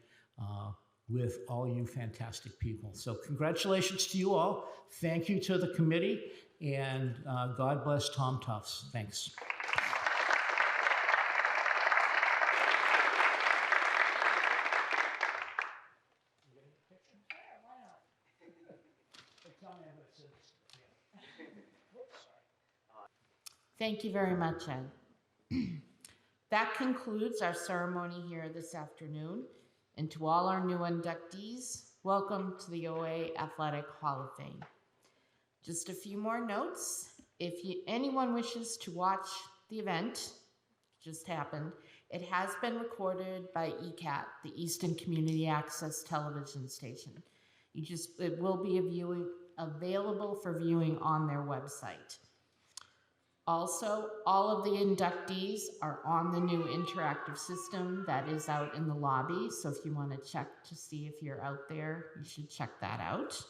with all you fantastic people. So congratulations to you all. Thank you to the committee, and God bless Tom Tufts. Thanks. Thank you very much, Ed. That concludes our ceremony here this afternoon. And to all our new inductees, welcome to the OA Athletic Hall of Fame. Just a few more notes. If anyone wishes to watch the event, just happened, it has been recorded by ECAT, the Easton Community Access Television station. It will be available for viewing on their website. Also, all of the inductees are on the new interactive system that is out in the lobby. So if you want to check to see if you're out there, you should check that out.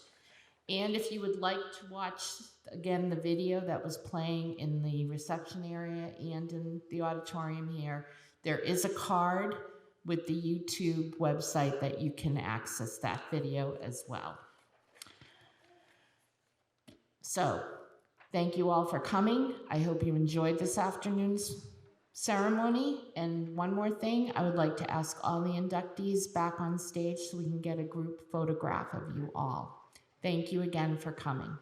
And if you would like to watch, again, the video that was playing in the reception area and in the auditorium here, there is a card with the YouTube website that you can access that video as well. So, thank you all for coming. I hope you enjoyed this afternoon's ceremony. And one more thing, I would like to ask all the inductees back on stage so we can get a group photograph of you all. Thank you again for coming.